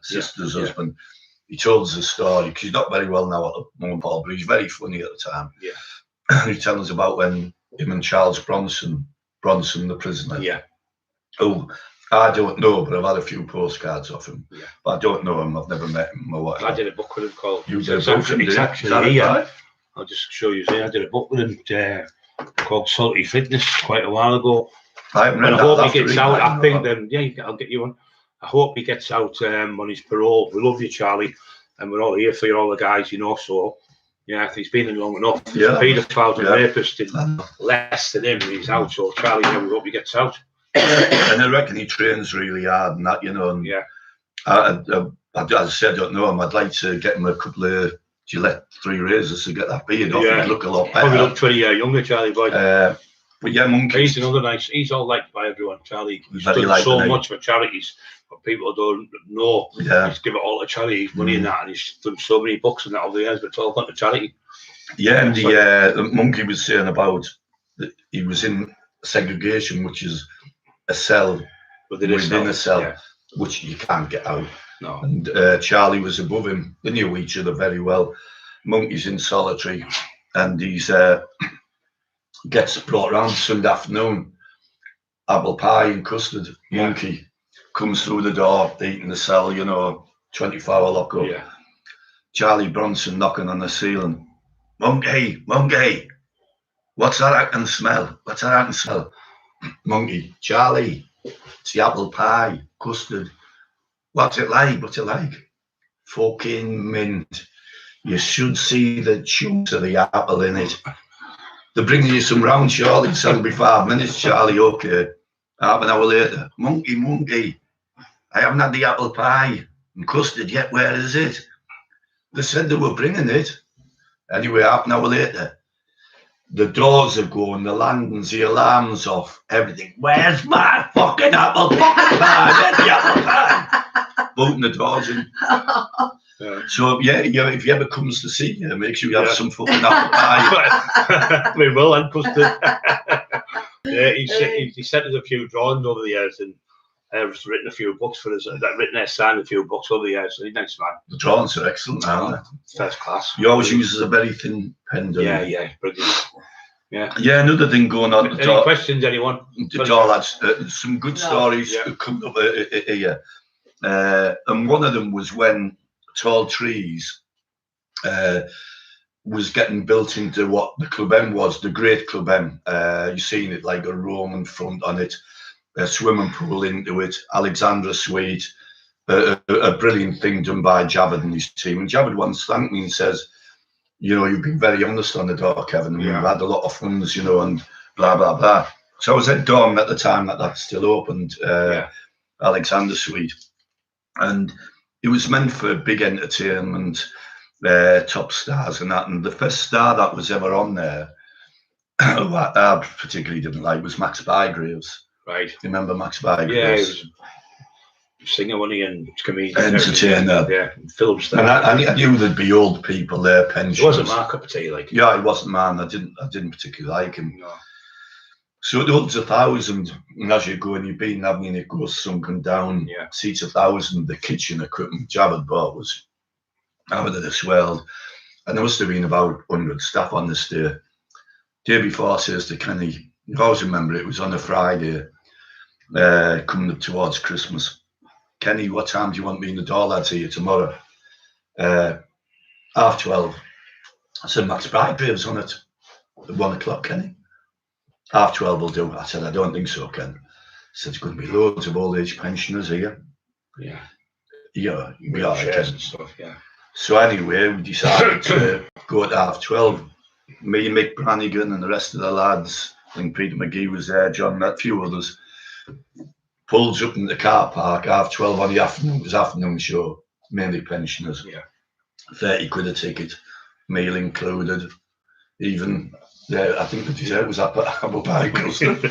sister's husband, he told us a story, because he's not very well now at the moment, Paul, but he's very funny at the time. Yeah. He tells us about when him and Charles Bronson, the prisoner. Yeah. Oh, I don't know, but I've had a few postcards off him. Yeah. But I don't know him, I've never met him or whatever. I did a book with him called... You did a book with him, it's actually here. I'll just show you here. I did a book with him called Salty Fitness quite a while ago. I haven't read that. I hope he gets out. I think I'll get you one. I hope he gets out on his parole. We love you, Charlie, and we're all here for you, all the guys, you know, so... Yeah, I think he's been in long enough. Yeah. Paedophiles and rapists did less than him. He's out, so Charlie, we hope he gets out. And I reckon he trains really hard and that, you know. And as I said, I don't know him. I'd like to get him a couple of Gillette 3 razors to get that beard off. He'd look a lot better. Probably look 20 years younger, Charlie boy. But yeah, Monkey. He's another nice. He's all liked by everyone. Charlie. He's Very done liked, so isn't he? much for charities, but people don't know. Yeah. He's given it all to charity, his money and that, and he's done so many books and that over the years, but it's all gone to charity. Yeah, and the Monkey was saying about that he was in segregation, which is a cell within a cell, which you can't get out. No. And Charlie was above him. They knew each other very well. Monkey's in solitary, and he's gets brought round Sunday afternoon. Apple pie and custard. Monkey comes through the door, eating the cell, 24-hour lockup. Yeah. Charlie Bronson knocking on the ceiling. Monkey, Monkey, what's that I can smell? What's that I can smell? Monkey, Charlie, it's the apple pie, custard. What's it like? What's it like? Fucking mint. You should see the chunks of the apple in it. They're bringing you some round, Charlie. It's only 5 minutes, Charlie. Okay. Half an hour later. Monkey, Monkey, I haven't had the apple pie and custard yet. Where is it? They said they were bringing it. Anyway, half an hour later, the doors are going, the landings, the alarms off, everything. Where's my fucking apple pie? Where's the apple pie? Bolting the doors in. So if he ever comes to see you, make sure you have some fucking apple pie. We will, and custard. He sent us a few drawings over the years, and I've written a few books for us. Signed a few books over the years. So he's a nice man. The drawings are excellent, aren't they? First class. You always use a very thin pen, don't you? Yeah, brilliant. Yeah. Yeah, another thing going on. Any questions, anyone? The door lads, some good stories coming up here. And one of them was when Tall Trees was getting built into what the Club M was, the Great Club M. You've seen it, like a Roman front on it, a swimming pool into it, Alexandra Suite, a brilliant thing done by Javed and his team. And Javed once thanked me and says, you've been very honest on the door, Kevin, and we've had a lot of funds, and blah, blah, blah. So I was at Dorm at the time that still opened, Alexander Suite. And it was meant for big entertainment, top stars and that. And the first star that was ever on there, who I particularly didn't like, was Max Bygraves. Right. You remember Max Bygraves? Yeah, he was a singer, wasn't he, and comedian. Entertainer. Yeah, film star. And I knew there'd be old people there, pensioners. It wasn't my cup of tea, like. Yeah, it wasn't mine. I didn't particularly like him. No. So it holds 1,000, and as you go and you've been having it goes sunken down, seats 1,000. The kitchen equipment Javed bought was out of this world, and there must have been about 100 staff on this day. Day before, I says to Kenny, I always remember it was on a Friday, coming up towards Christmas. Kenny, what time do you want me in the door lads here tomorrow? 12:30. I said, Max Bygraves on it at 1 o'clock, Kenny. 12:30 will do. I said, I don't think so, Ken. I said, there's going to be loads of old age pensioners here. Yeah. Yeah. Shares and stuff, yeah. So anyway, we decided to go at 12:30. Me, Mick Brannigan and the rest of the lads, I think Peter McGee was there, John met a few others, pulls up in the car park, 12:30 on the afternoon, it was afternoon show, mainly pensioners. Yeah. 30 quid a ticket, meal included. Even, I think the dessert was apple pie custard.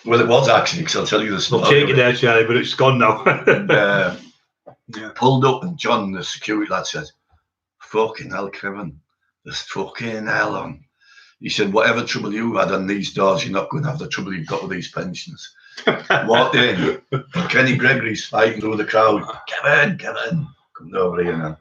Well, it was actually, because I'll tell you the story. I'll take it there, Charlie, but it's gone now. Pulled up, and John, the security lad, said, fucking hell, Kevin, there's fucking hell on. He said, whatever trouble you had on these doors, you're not going to have the trouble you've got with these pensioners. Walked in, Kenny Gregory's fighting through the crowd. Kevin, come over here now.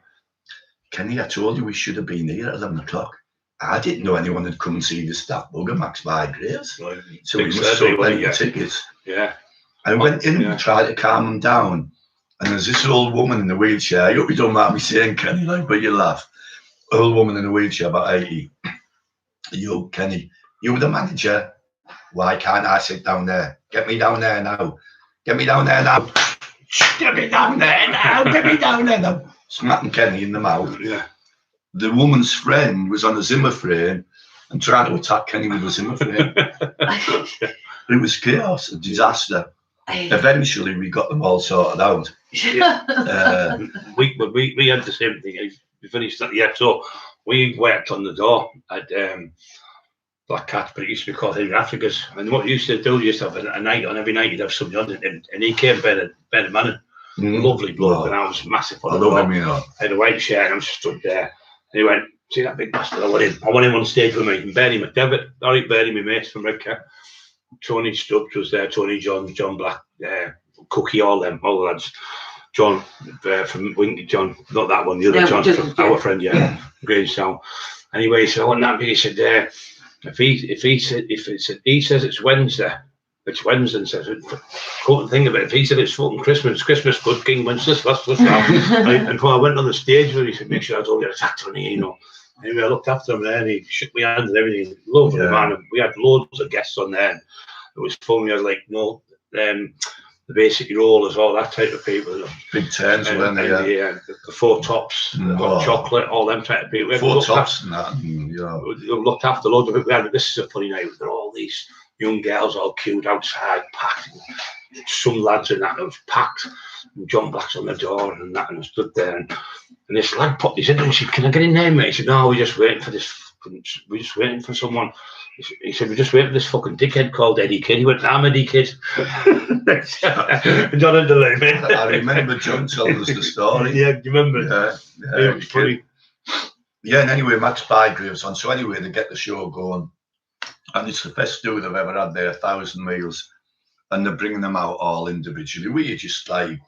Kenny, I told you we should have been here at 11 o'clock. I didn't know anyone had come and see the staff bugger, Max Bygraves. Right. So we must have sold plenty of tickets. Yeah. I went in and tried to calm them down. And there's this old woman in the wheelchair. I hope you don't mind me saying, Kenny, but you laugh. Old woman in the wheelchair, about 80. You, Kenny, you the manager. Why can't I sit down there? Get me down there now. Get me down there now. Get me down there now. Get me down there now. Smacking Kenny in the mouth. Yeah. The woman's friend was on a Zimmer frame and trying to attack Kenny with a Zimmer frame. It was chaos, a disaster. Eventually, we got them all sorted out. Yeah. We had the same thing. We finished that. Yeah, so we worked on the door at Black Cat, but it used to be called Henry Africa's. And what you used to do, you used to have a night on, every night you'd have somebody on, and he came better Manning. Lovely bloke, and I was massive on I love him, you know. I had a white shirt and I was stood there. And he went, see that big bastard, I want him on stage with me. And Bernie McDevitt, Alright Bernie, my mates from Redcar. Tony Stubbs was there, Tony John Black, Cookie, all the lads. John from Winky John, not that one, the other John, from our friend, Greenstown. Anyway, he said, I want that big. He said, if he says it's Wednesday, it's Wednesday, and says, couldn't think of it. If he said it's fucking Christmas, good King Wenceslas, that's what's happening. And when I went on the stage with him, he said, make sure I don't get attacked on you, you know. Anyway, I looked after him there, and he shook my hand and everything. Lovely man. And we had loads of guests on there. And it was fun. We had like, the basic rollers, all that type of people. Big turns, weren't they? The Four Tops, the hot chocolate, all them type of people. Four Tops and that, we looked after loads of people. This is a funny night. There are all these young girls all queued outside, packed. Some lads in that, it was packed. And John Black's on the door and that, and I stood there. And this lad popped his head in and he said, can I get in there, mate? He said, no, we're just waiting for this. We're just waiting for someone. He said, we're just waiting for this fucking dickhead called Eddie Kidd. He went, I'm Eddie Kidd. John underlined me. I remember John telling us the story. Yeah, do you remember? Yeah, it was funny. Yeah, and anyway, Max Bygrave's on. So anyway, they get the show going. And it's the best do they've ever had there, 1,000 meals. And they're bringing them out all individually. We were just like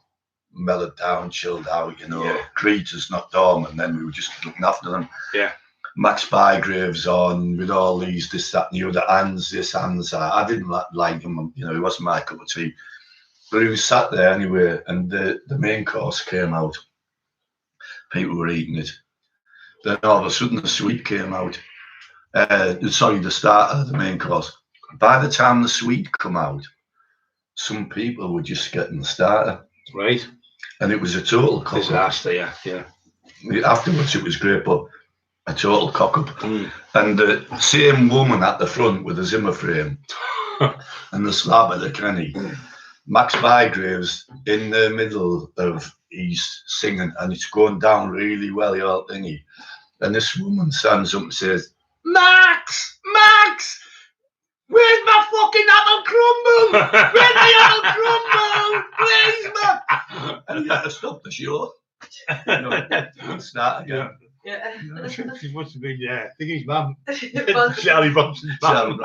mellowed down, chilled out, you know. Yeah. Greeters knocked on, and then we were just looking after them. Yeah. Max Bygrave's on with all these, this, that, and the other, hands, this, hands that. I didn't like him, you know, he wasn't my cup of tea. But he was sat there anyway, and the main course came out. People were eating it. Then all of a sudden, the sweet came out. The start of the main course. By the time the sweet come out, some people were just getting the starter. Right. And it was a total cock-up. Disaster, yeah. Afterwards, it was great, but a total cock-up. And the same woman at the front with the Zimmer frame and the slab of the Kenny, Max Bygrave's in the middle of he's singing, and it's going down really well, the whole thingy. And this woman stands up and says, Max, where's my fucking apple crumble? Where's my apple crumble? Please, Max. And he had to stop the show. Start again. Yeah. She must have been, I think his mum. Charlie Bronson's mum.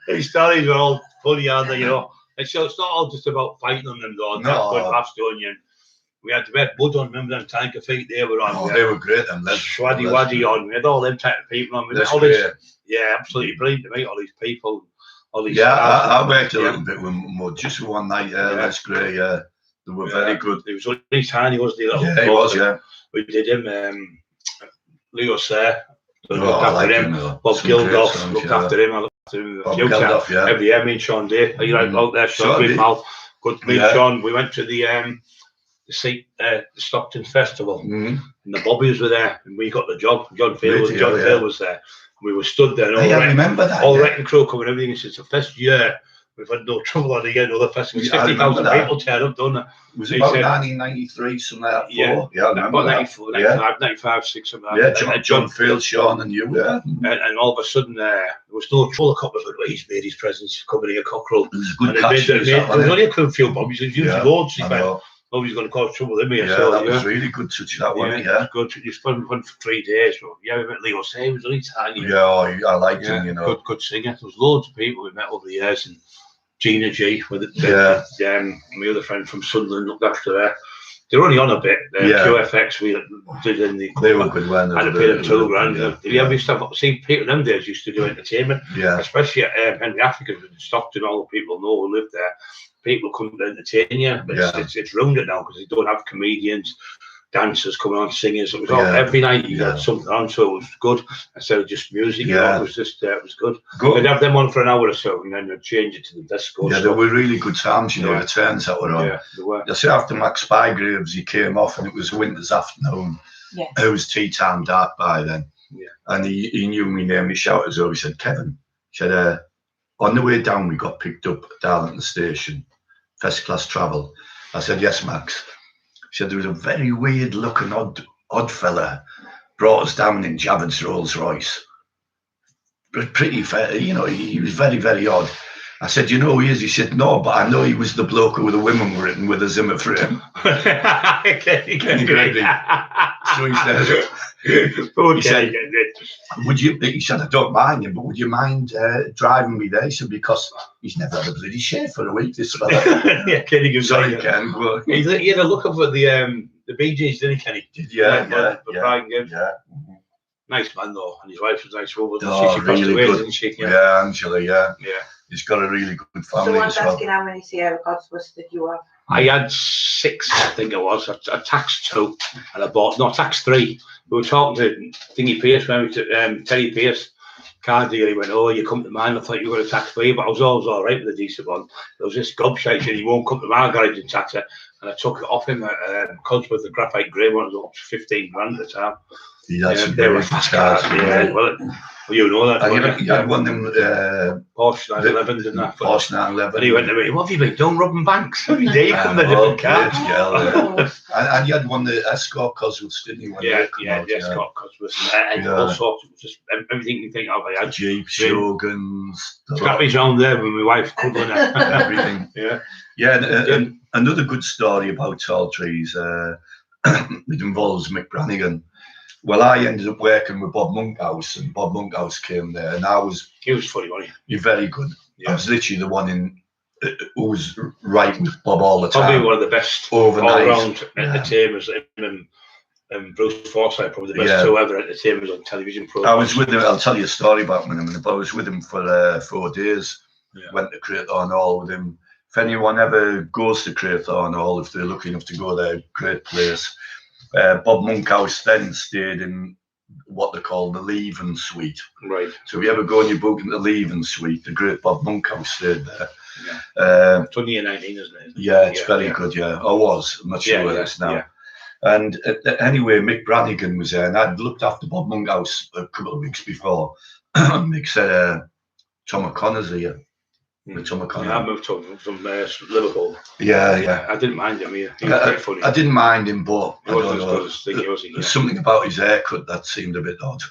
These stories are all funny, aren't they, you know? And so it's not all just about fighting on them, though. No. Good laughs, don't you? We had Bud on, remember them Tanker Feet they were on? Oh, they were great. And Swaddy Waddy on. We had all them type of people on. All this, absolutely brilliant to meet all these people. All these I worked a little bit with Mud just one night. That's great. Yeah, they were very good. He was only tiny, wasn't he? Yeah, he was. Yeah, we did him. Leo Sayre looked after him. Bob Geldof looked after him. I looked after him. Bob Geldof, yeah. Every year, me and Sean Day. Are you out there, Sean? Good mouth. Good to meet Sean. We went to the Stockton Festival, and the Bobbies were there, and we got the job. John Field was there. We were stood there. I remember that. All wrecking crew coming, everything. It's the first year we've had no trouble on again. Other festivals, 50,000 people turn up, don't it? Was it about 1993, something like that? Yeah, I remember about 94, 95, 95, 6, something like that. Yeah, John Field, Sean, and you. Yeah. And all of a sudden, there was no trouble. A couple of it, he's made his presence coming here, Cockerill. It was a good catch. There was only a few Bobbies. There was usually loads. Nobody's going to cause trouble in me. Yeah, so, that was really good touch, that one. Yeah, good. You spent fun for 3 days. So, we met Leo Sayre. He was only tiny. Yeah, I liked him, you know. Good singer. There was loads of people we met over the years. And Gina G, with my other friend from Sunderland, looked after her. They were only on a bit. QFX, we did in the. They were good when they had to pay them $2,000. Did you ever see people them days used to do entertainment? Yeah. Especially at Henry Africa, Stockton, all the people know who lived there. People couldn't entertain you, but it's ruined it now because they don't have comedians, dancers coming on, singers. So it was all every night you got something on, so it was good instead of just music. You know, it was just it was good. They'd have them on for an hour or so, and then they'd change it to the disco. Yeah, they were really good times. You know, the turns that were on. Yeah, they were. I say after Max Bygraves, he came off, and it was a winter's afternoon. Yeah, it was tea time dark by then. Yeah, and he knew me name. He shouted as well. He said, "Kevin," he said, on the way down, we got picked up at Darlington Station. First class travel. I said, yes, Max. He said, there was a very weird looking odd fella brought us down in Javits Rolls Royce. pretty fair, you know, he was very, very odd. I said, you know who he is? He said, no, but I know he was the bloke who the women were in with a Zimmer frame. Kenny Gregory. So he said, would you, he said, I don't mind him, but would you mind driving me there? He said, because he's never had a bloody shave for a week, this fella. Yeah, Kenny goes, sorry, Ken. He had a look up at the Bee Gees, didn't he, Kenny? Yeah. Nice man though, and his wife was nice woman. Oh, she really away, good. Didn't she? Yeah, Angela, yeah. He's got a really good family. Someone's asking how many Sierra Codsworths did you have? I had 6, I think it was. I taxed 2, and I bought, no, I taxed 3. We were talking to Thingy Pierce, when we took Terry Pierce, car deal. He went, oh, you come to mine. I thought you were going to tax 3, but I was always all right with a decent one. There was this gobshite saying, he won't come to my garage and tax it. And I took it off him at Codsworth, the graphite grey one, was up to 15 grand at the time. They were fast cars. Yeah, well, you know that. You had one of them Porsche 911, didn't that? Porsche 911. And he went to me, what have you been doing, robbing banks? Every day you come in a different car. And you had one that Escort Cosworths, didn't you? The Escort Cosworths. And all sorts of, just everything you think of. I had Jeep, Shoguns. Scrappy's around there with my wife, couldn't everything. And another good story about tall trees, it involves Mick Brannigan. Well, I ended up working with Bob Monkhouse, and Bob Monkhouse came there, and he was funny, wasn't he? You're very good. I was literally the one who was right with Bob all the time. Probably one of the best overnight, all round entertainers. And Bruce Forsyth, probably the best two ever entertainers on television programs. I was with him. I'll tell you a story about him in a minute. But I was with him for 4 days. Went to Craythorne Hall with him. If anyone ever goes to Craythorne Hall, if they're lucky enough to go there, great place. Bob Monkhouse then stayed in what they call the Leaving Suite. Right. So if you ever go and you book in the Leaving Suite, the great Bob Monkhouse stayed there. It's only 19, isn't it? Yeah, it's very good, I was. I'm not sure where it is now. And anyway, Mick Brannigan was there, and I'd looked after Bob Monkhouse a couple of weeks before. Mick said, Tom O'Connor's here. Tom O'Connor. I moved from Liverpool. I didn't mind him. He was quite funny. I didn't mind him, but I don't know. There's something about his haircut that seemed a bit odd.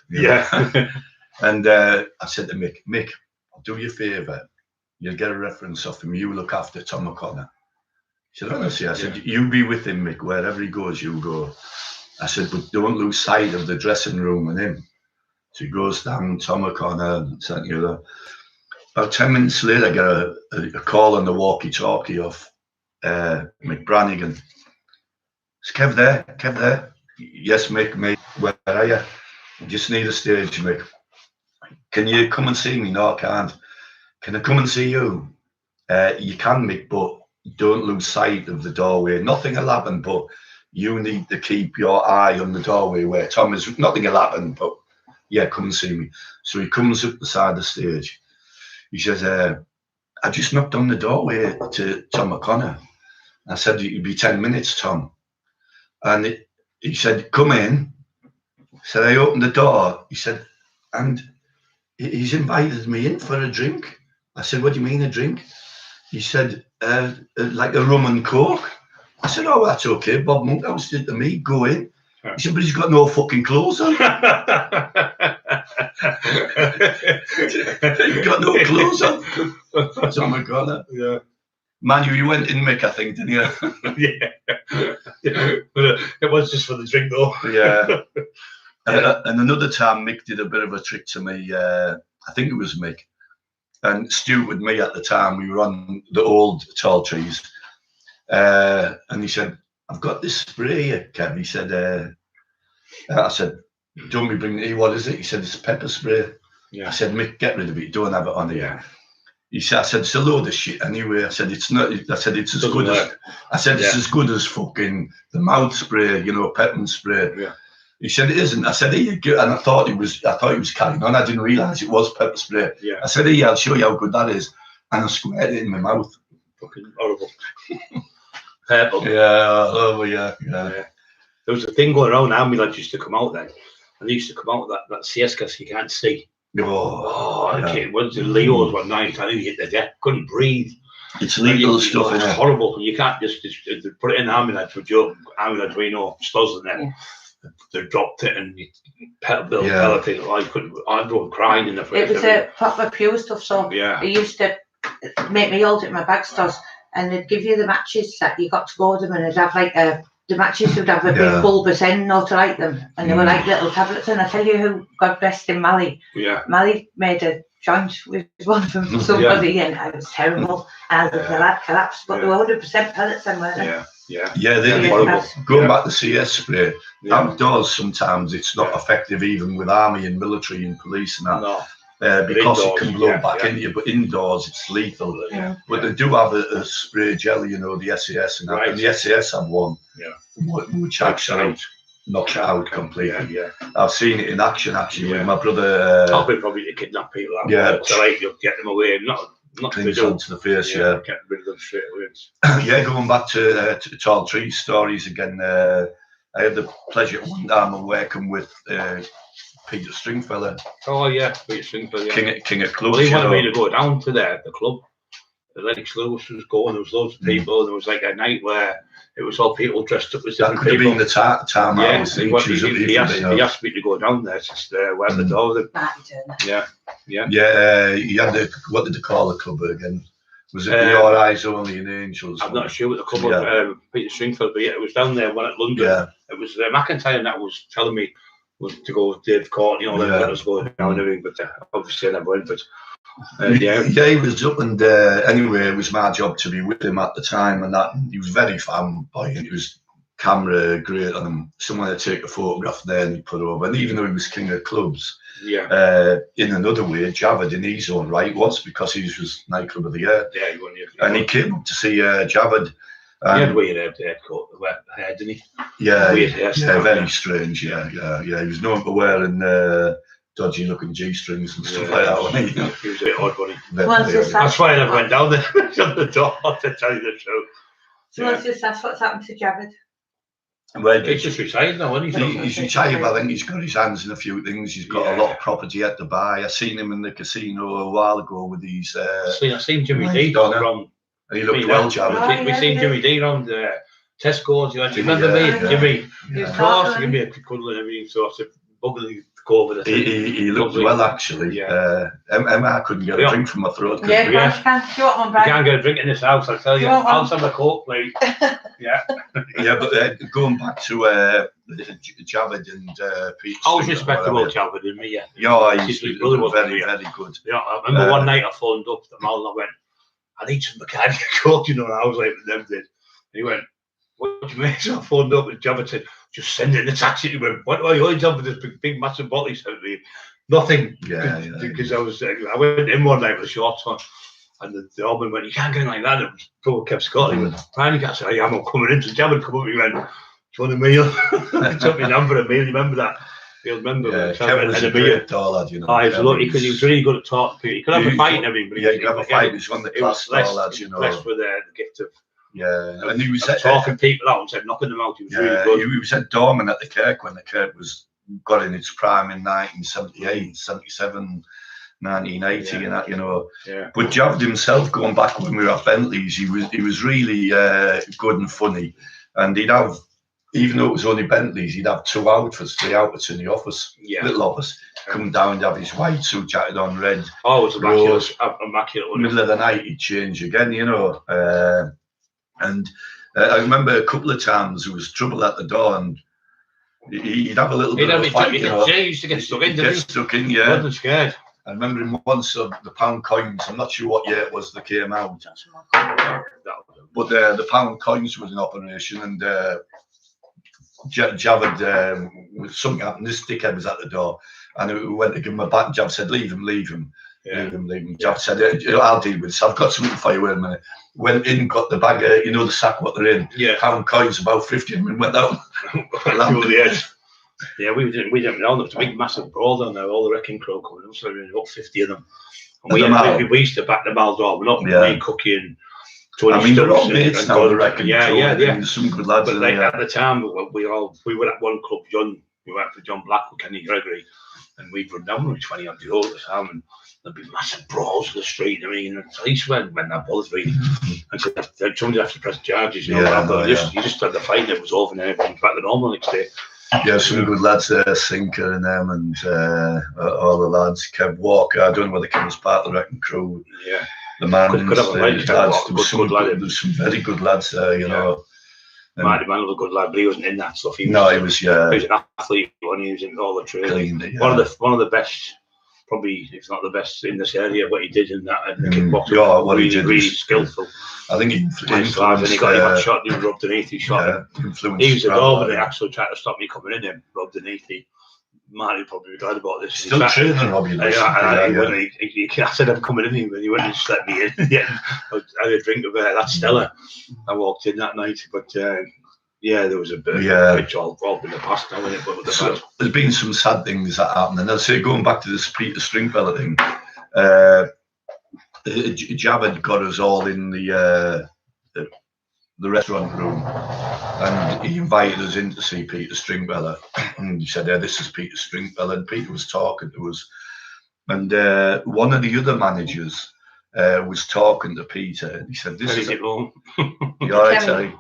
And I said to Mick, I'll do you a favour. You'll get a reference off him. You look after Tom O'Connor. He said, honestly, I said, you be with him, Mick. Wherever he goes, you go. I said, but don't lose sight of the dressing room and him. So he goes down, Tom O'Connor, and about 10 minutes later, I get a call on the walkie-talkie off Mick Brannigan. Is Kev there? Kev there? Yes, Mick, mate. Where are you? I just need a stage, Mick. Can you come and see me? No, I can't. Can I come and see you? You can, Mick, but don't lose sight of the doorway. Nothing will happen, but you need to keep your eye on the doorway where Tom is. Nothing will happen, but yeah, come and see me. So he comes up the side of the stage. He says, I just knocked on the doorway to Tom O'Connor. I said, it'd be 10 minutes, Tom. And he said, come in. I said, I opened the door. He said, and he's invited me in for a drink. I said, what do you mean a drink? He said, like a rum and coke. I said, oh, that's okay. Bob Monkhouse did to me. Go in. He said, but he's got no fucking clothes on. He's got no clothes on. That's Tom O'Connor. Yeah. Manu, you went in, Mick, I think, didn't you? But it was just for the drink, though. And another time, Mick did a bit of a trick to me. I think it was Mick. And Stu with me at the time, we were on the old tall trees. And he said, I've got this spray here, Kev. He said, I said, don't be bringing it. What is it? He said, it's pepper spray. I said, Mick, get rid of it. Don't have it on here. He said, I said, it's a load of shit anyway. I said, it's not. I said, it's as good as. I said, it's as good as fucking the mouth spray, peppermint spray. He said, it isn't. I said, here you go. And I thought he was carrying on. I didn't realise it was pepper spray. I said, here, I'll show you how good that is. And I squared it in my mouth. Fucking horrible. Purple. There was a thing going around. Ambulance used to come out then, and they used to come out with that siesta you can't see. It was the Leos one night. I think he hit the deck, couldn't breathe. It's legal stuff. It's horrible. You can't just put it in the ambulance with your ambulance, we know, studs and them. they dropped it and you pelleted. I'd go crying in the face. It was a proper pure stuff. So they used to make me hold it in my bag stores, and they'd give you the matches that you got to go them, and it'd have like the matches would have a big bulbous end, not to light them, and they were like little tablets. And I tell you who, God bless him, Mally. Mally made a joint with one of them for somebody, and it was terrible. And the lad collapsed, but they were 100% pellets, and weren't they? They going back to CS spray. Outdoors, sometimes it's not effective, even with army and military and police and that. Because indoors, it can blow back into you, but indoors it's lethal. But they do have a spray gel, you know, the SAS and that. And the SAS have one, which actually knocks it out completely. I've seen it in action actually with my brother. Probably to kidnap people. So like you'll get them away, not things onto the face. Get rid of them straight away. Going back to Tall Trees stories again. I had the pleasure one time of working with Peter Stringfellow. Peter Stringfellow. King of clubs. Well, he wanted me to go down to the club. The Lennox Lewis was going. There was loads of people. And there was like a night where it was all people dressed up as different people. That could have been the time. He asked me to go down there, just where the door. He had what did they call the club again? Was it Your Eyes Only and Angels? I'm not sure what the club of Peter Stringfellow, but it was down there when at London. It was McIntyre that was telling me to go with Dave Courtney, let us go down and everything, but obviously I never went. But he was up, and anyway, it was my job to be with him at the time, and that he was very flamboyant. He was camera great on him. Someone had take a photograph there and he put over, and even though he was king of clubs, in another way, Javad in his own right was, because he was nightclub of the year. He won. And he came up to see Javad. He had weird hair, didn't he? Weird hair, very strange. He was known for wearing dodgy looking G-strings and stuff like that, wasn't he? He was a bit odd, wasn't he? That's why I never went down there. Shut the door, to tell you the truth. So let's just ask what's happened to Javad. Well, he's just retired now, isn't he? He's retired, but I think he's got his hands in a few things. He's got a lot of property yet to buy. I seen him in the casino a while ago with these. I seen Jimmy D from. And he looked well, Javad. We seen Jimmy D around Tesco's. Do you remember me, Jimmy? Of course, give me a cuddle and everything. So I said, bubbly. Go over the he looked well, actually. Emma couldn't get a drink from my throat. You can't get a drink in this house, I tell you. I'll have a Coke, please. But going back to Javad and Pete. I was respectable, Javad, didn't me? He's very, very good. I remember one night I phoned up the mall and I went, I need some mechanic Coke, you know, and I was like, them did. And he went, what do you mean? So I phoned up and Javad said, just send it in the taxi. He went, what are you only done for this big massive bottle? He said to me, nothing. Because I went in one night with a shorts on, and the doorman went, you can't get in like that. And people kept scolding. He went, fine, I said, I'm coming in. So Javad come up, he went, do you want a meal? He took me number a meal, remember that? He'll remember. Kevin was a great tall lad, you know. He was lucky because he was really good at talking to people. He could have a fight and everything, but he could have a fight. He was one of the class tall lads, you know. Blessed with the gift of and he was talking people out and knocking them out. He was really good. He was at Dorman at the Kirk when the Kirk got in its prime in 1978, 77, 1980, and that, you know. But Javad himself, going back when we were at Bentley's, he was really good and funny, and he'd have, even though it was only Bentley's, he'd have 3 outfits in the office, little office. Come down, he'd have his white suit jacket on, red. Oh, it was immaculate. Middle of the night, he'd change again, you know. And I remember a couple of times there was trouble at the door, and he'd have a little bit of a fight, you know. He used to get stuck in. He wasn't scared. I remember him once of the pound coins. I'm not sure what year it was that came out, but the pound coins was in operation, and Javad, something happened. This dickhead was at the door, and we went to give him a bat. Jav said, "Leave him." Leave him. Jav said, "I'll deal with this. I've got something for you." Wait a minute. Went in, got the bag, you know, the sack what they're in. Pound coins, about 50 of them, went out. We didn't know. There was a big, massive brawl down there. All the wrecking crew coming up, so there was about 50 of them. And we used to back the Maldorman up. Me, Cookie, and Tony. I mean, they're all mates now. The wrecking crew. There's some good lads. But like, at the time, we were at one club. We went for John Black with Kenny Gregory, and we'd run down with 20 odd year old at the time, and there'd be massive brawls in the street. I mean, the police went that bothers really. And somebody had to press charges, you know. You just had the fight and it was over and everything. Back to normal next day. Yeah, some good lads there, Sinker and them, and all the lads. Kev Walker, I don't know whether Kev was part of the wrecking crew. Yeah. The man, Could have liked lads. There was some very good lads there, you know. Marty Man was a good lad, but he wasn't in that stuff. He was he was an athlete when he was in all the trade. Cleaned, One of the best, probably if not the best in this area. What he did in that and kickboxing, what he did really was skillful. I think he influenced. And he got him shot. He was rubbed underneath. He shot him. He was a dog, and they actually tried to stop me coming in him. Rubbed underneath. Marty would probably be glad about this. Still training, Robbie. I said I'm coming in, but he wouldn't just let me in. Yeah, I had a drink of that Stella. I walked in that night, but there was a bit of all in the past now, isn't it? But so, there's been some sad things that happened, and I'll say going back to this Peter Stringfellow thing. Jab had got us all in the restaurant room, and he invited us in to see Peter Stringfellow, and he said, this is Peter Stringfellow, and Peter was talking to us, and one of the other managers was talking to Peter, and he said, this is it wrong. You all right, Terry?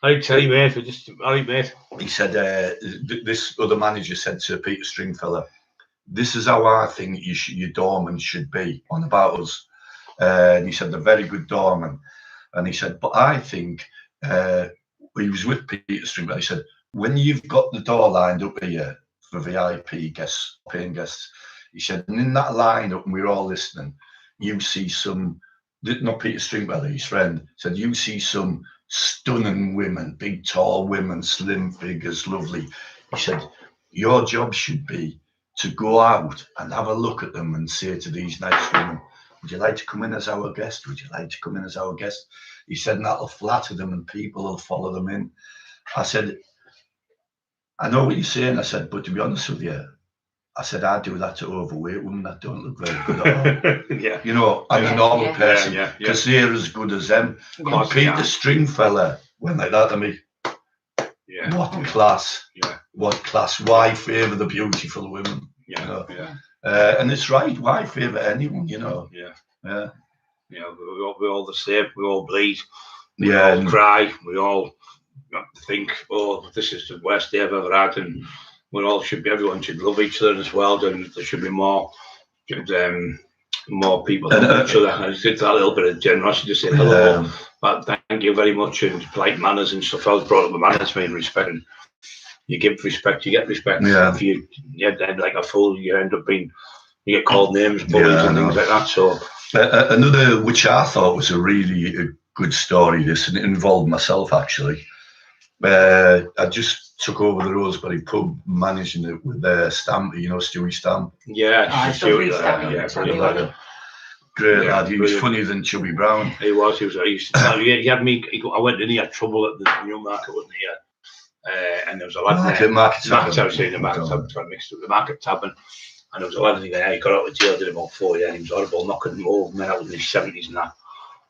I tell you, mate, all right, mate. He said, this other manager said to Peter Stringfellow, this is how I think your doorman should be on about us. And he said, they're very good doorman. And he said, but I think, he was with Peter Stringfellow, he said, when you've got the door lined up here for VIP guests, paying guests, he said, and in that lineup, and we're all listening, you see some, not Peter Stringfellow, his friend, said, you see some stunning women, big, tall women, slim figures, lovely. He said, your job should be to go out and have a look at them and say to these nice women, would you like to come in as our guest? Would you like to come in as our guest? He said, and that'll flatter them and people will follow them in. I said, I know what you're saying. I said, but to be honest with you, I said, I do that to overweight women that don't look very good at all. Yeah. You know, I'm a normal person, because they're as good as them. But Peter Stringfellow went like that to me. Yeah. What class. Yeah. What class. Why favour the beautiful women? Yeah. You know? Yeah. And it's right. Why favour anyone, you know? Yeah. Yeah. You know, we're all the same. We all bleed. We Yeah. all cry. We all think, oh, this is the worst day I've ever had. And everyone should love each other as well. And there should be more people love each other. I did that little bit of generosity to say hello. But thank you very much. And polite manners and stuff. I was brought up with manners, being respect. And you give respect, you get respect. Yeah. If you like a fool, you end up you get called names, bullies and things like that. So another, which I thought was a really good story, this, and it involved myself actually. I just took over the Rosebery pub, managing it with Stampy, you know, Stewie Stamp. Yeah, Stewie Stamp. Great lad. He was funnier than Chubby Brown. He was. He had me. I went in. He had trouble at the Newmarket, wasn't he? And there was a lad there. Market mixed up the Market Tavern, and there was a lad there. He got out of jail, did about 4 years. He was horrible, knocking old men out in his 70s and that.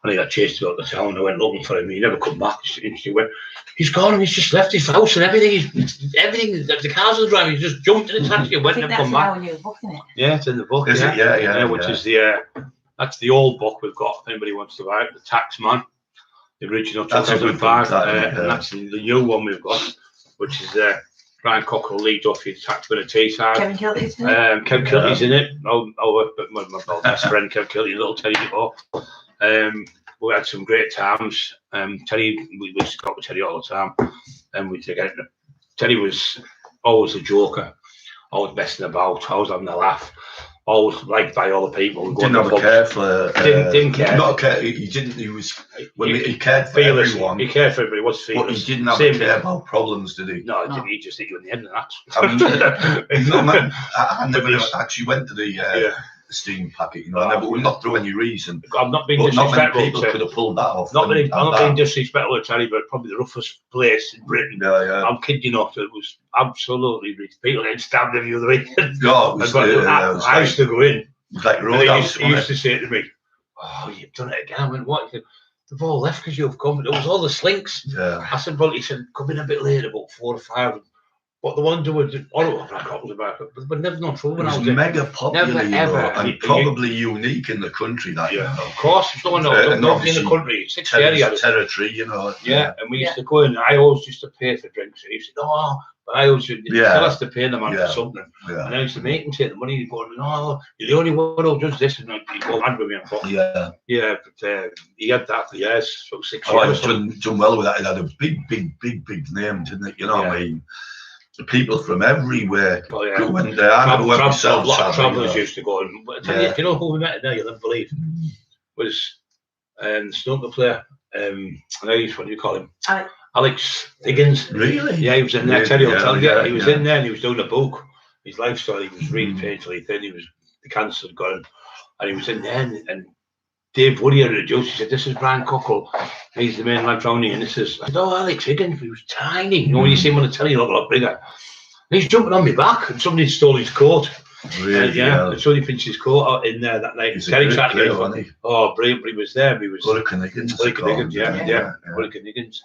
And he got chased to go to the town. I went looking for him. He never come back. He went, he's gone. He's just left his house and everything. The cars are driving. He just jumped in the taxi and went and never come back. That's in our new book, isn't it? Yeah, it's in the book. Is it? Yeah. Which is that's the old book we've got. If anybody wants to buy it, the Taxman, the original 2005, and that's the new one we've got, which is Brian Cockerill, Lee Duffy, Taxman and Teesside. Kevin Kilty's in it. Kevin Kilty's in it. My best friend Kevin Kilty, little Teddy before. We had some great times. Teddy, we used to talk with Teddy all the time, and we'd get Teddy was always a joker, always messing about, always having a laugh, always liked by all the people. Didn't have a care for. Didn't care. Not care. He didn't. He was. He cared for everyone. He cared for everybody. Was fearless. But he didn't have a care about problems, did he? No, he didn't. He just hit you in the end of that. I never actually went to the steam packet. You know, not through any reason. I'm not being disrespectful. Not many people could have pulled that off. I'm not being disrespectful to Teddy, but probably the roughest place in Britain. Yeah. I'm kidding you not. It was absolutely people getting stabbed every other week. I used to go in. Like Roadhouse. He used to say to me, "Oh, you've done it again." I went, "What?" He said, "They've all left because you've come." It was all the slinks. Yeah. I said, "Well," he said, "Come in a bit later, about 4 or 5." But the ones who were all Black Cockles about, but never no trouble. It was mega popular, never, you know, ever. and probably unique in the country. That, yeah, you know. of course, it's not in the country. It's territory, you know. Yeah, and we used to go in. I always used to pay for drinks. And he said, "Oh," but I always still has to pay the man for something. Yeah. And I used to make him take the money. He'd go, "No, you're the only one who does this," and he'd go mad with me. But but he had that for years, so 6 years. He's done well with that. He had a big name, didn't it? You know what I mean? The people from everywhere went there. I never went myself. A lot of travellers used to go. And you know who we met there? You'll never believe. Was the snooker player. What do you call him? Alex Higgins. Really? Yeah, he was in there. He was in there and he was doing a book. His life story. He was really painfully thin. The cancer had gone, and he was in there. And Dave Woody introduced. He said, "This is Brian Cockerill. He's the main lad round here." And this is, I said, "Oh, Alex Higgins." He was tiny. You know, when you see him on the telly, he looked a lot bigger. And he's jumping on my back, and somebody stole his coat. Really? And somebody pinched his coat out in there that night. Terry tried to get him. Oh, brilliant! But he was there. He was Higgins. Yeah. Higgins.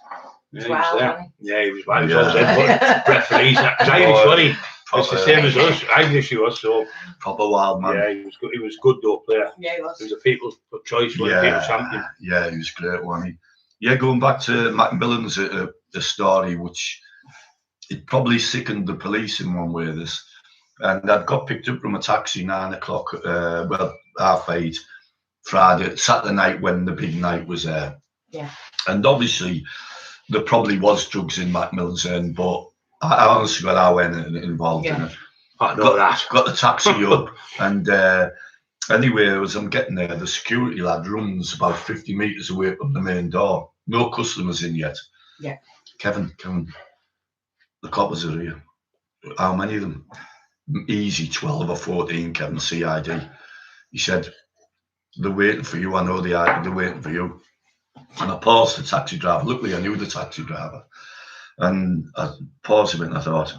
Yeah, he was there. Yeah, he was. I was always there. Referees. He's Irish, funny. It's the same as us. Irish he was, so proper wild man. Yeah, he was good. He was good though, player. Yeah, he was. He was a people's choice, people's champion. Yeah, he was great, wasn't he? Yeah, going back to Macmillans, the story, which it probably sickened the police in one way. This, and I'd got picked up from a taxi 9 o'clock, 8:30, Saturday night when the big night was there. Yeah. And obviously, there probably was drugs in Macmillans then, but I honestly got I went involved in it. Got the taxi up, and anyway, as I'm getting there, the security lad runs about 50 metres away from the main door. No customers in yet. Yeah. Kevin, the coppers are here. How many of them? Easy 12 or 14, Kevin, CID. He said, "They're waiting for you. I know they're waiting for you." And I paused the taxi driver. Luckily, I knew the taxi driver. And I paused a bit and I thought,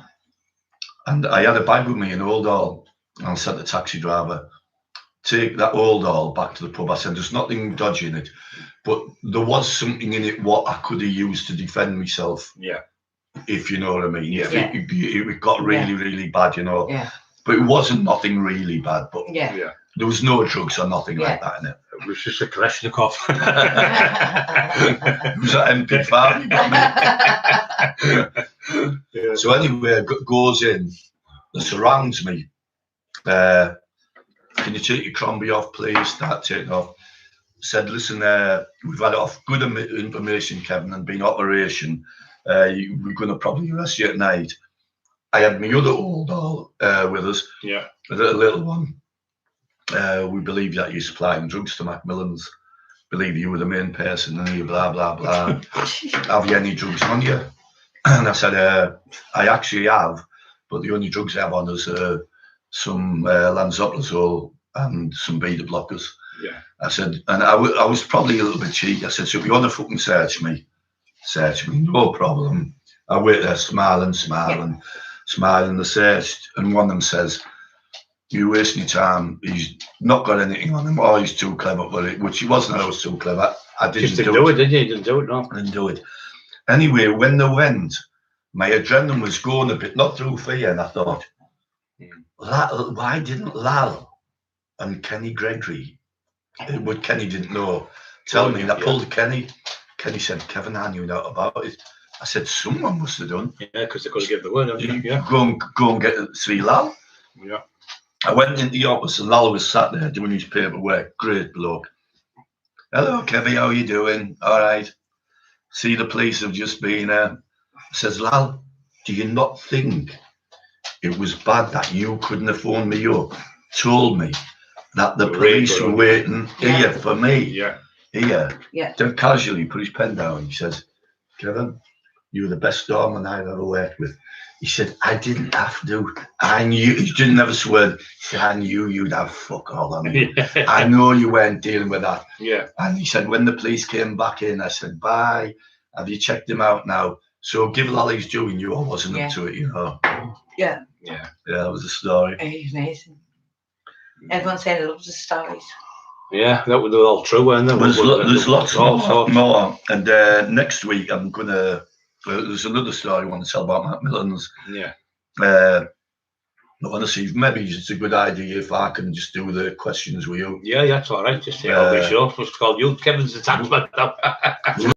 and I had a bag with me in Oldhall, and I said to the taxi driver, "Take that Oldhall back to the pub." I said, "There's nothing dodgy in it, but there was something in it what I could have used to defend myself." Yeah. If you know what I mean. Yeah. It got really bad, you know. Yeah. But it wasn't nothing really bad. But yeah. There was no drugs or nothing like that in it. It was just a Kalashnikov. It was an MP5. Yeah. So anyway, goes in, it surrounds me. "Can you take your Crombie off, please?" Start taking off. Said, "Listen, we've had off good information, Kevin, and been operation. We're going to probably arrest you at night." I had my other Oldhall with us. Yeah. A little one. "We believe that you're supplying drugs to Macmillans. Believe you were the main person, and you blah blah blah. Have you any drugs on you?" And I said, "I actually have, but the only drugs I have on is some lansoprazole and some beta blockers." Yeah. I said, and I was probably a little bit cheeky. I said, "So if you want to fucking search me, no problem." I wait there smiling. They searched, and one of them says, "You're wasting your time. He's not got anything on him. Oh, he's too clever for it," which he wasn't. I was too clever. I didn't do it. Did you? You didn't do it, no. I didn't do it. Anyway, when they went, my adrenaline was going a bit, not through fear, and I thought, why didn't Lal and Kenny Gregory, what Kenny didn't know, tell me? And I pulled Kenny. Kenny said, "Kevin, I knew that about it." I said, "Someone must have done." Yeah, because they could have given the word. Yeah. Go and get see Lal. Yeah. I went into the office and Lal was sat there doing his paperwork. Great bloke. "Hello, Kevin, how are you doing?" "All right." "See, the police have just been here." Says, "Lal, do you not think it was bad that you couldn't have phoned me up, told me that the police were waiting here for me?" Yeah. Here. Yeah. Then casually put his pen down. He says, "Kevin, you were the best doorman I've ever worked with." He said, "I didn't have to. I knew." He didn't never swear. He said, "I knew you'd have fuck all on you. I know you weren't dealing with that." Yeah. And he said, when the police came back in, I said, "Bye. Have you checked him out now?" So give Lal his due, and you all wasn't up to it, you know. Yeah. Yeah. Yeah, that was the story. It's amazing. Everyone saying they loves the stories. Yeah, that was all true, weren't there? There's lots more. And next week I'm gonna. There's another story I want to tell about Macmillans. Yeah. Honestly, maybe it's a good idea if I can just do the questions with you. Yeah, that's all right. Just say I'll be sure. What's called you, Kevin's the taxman.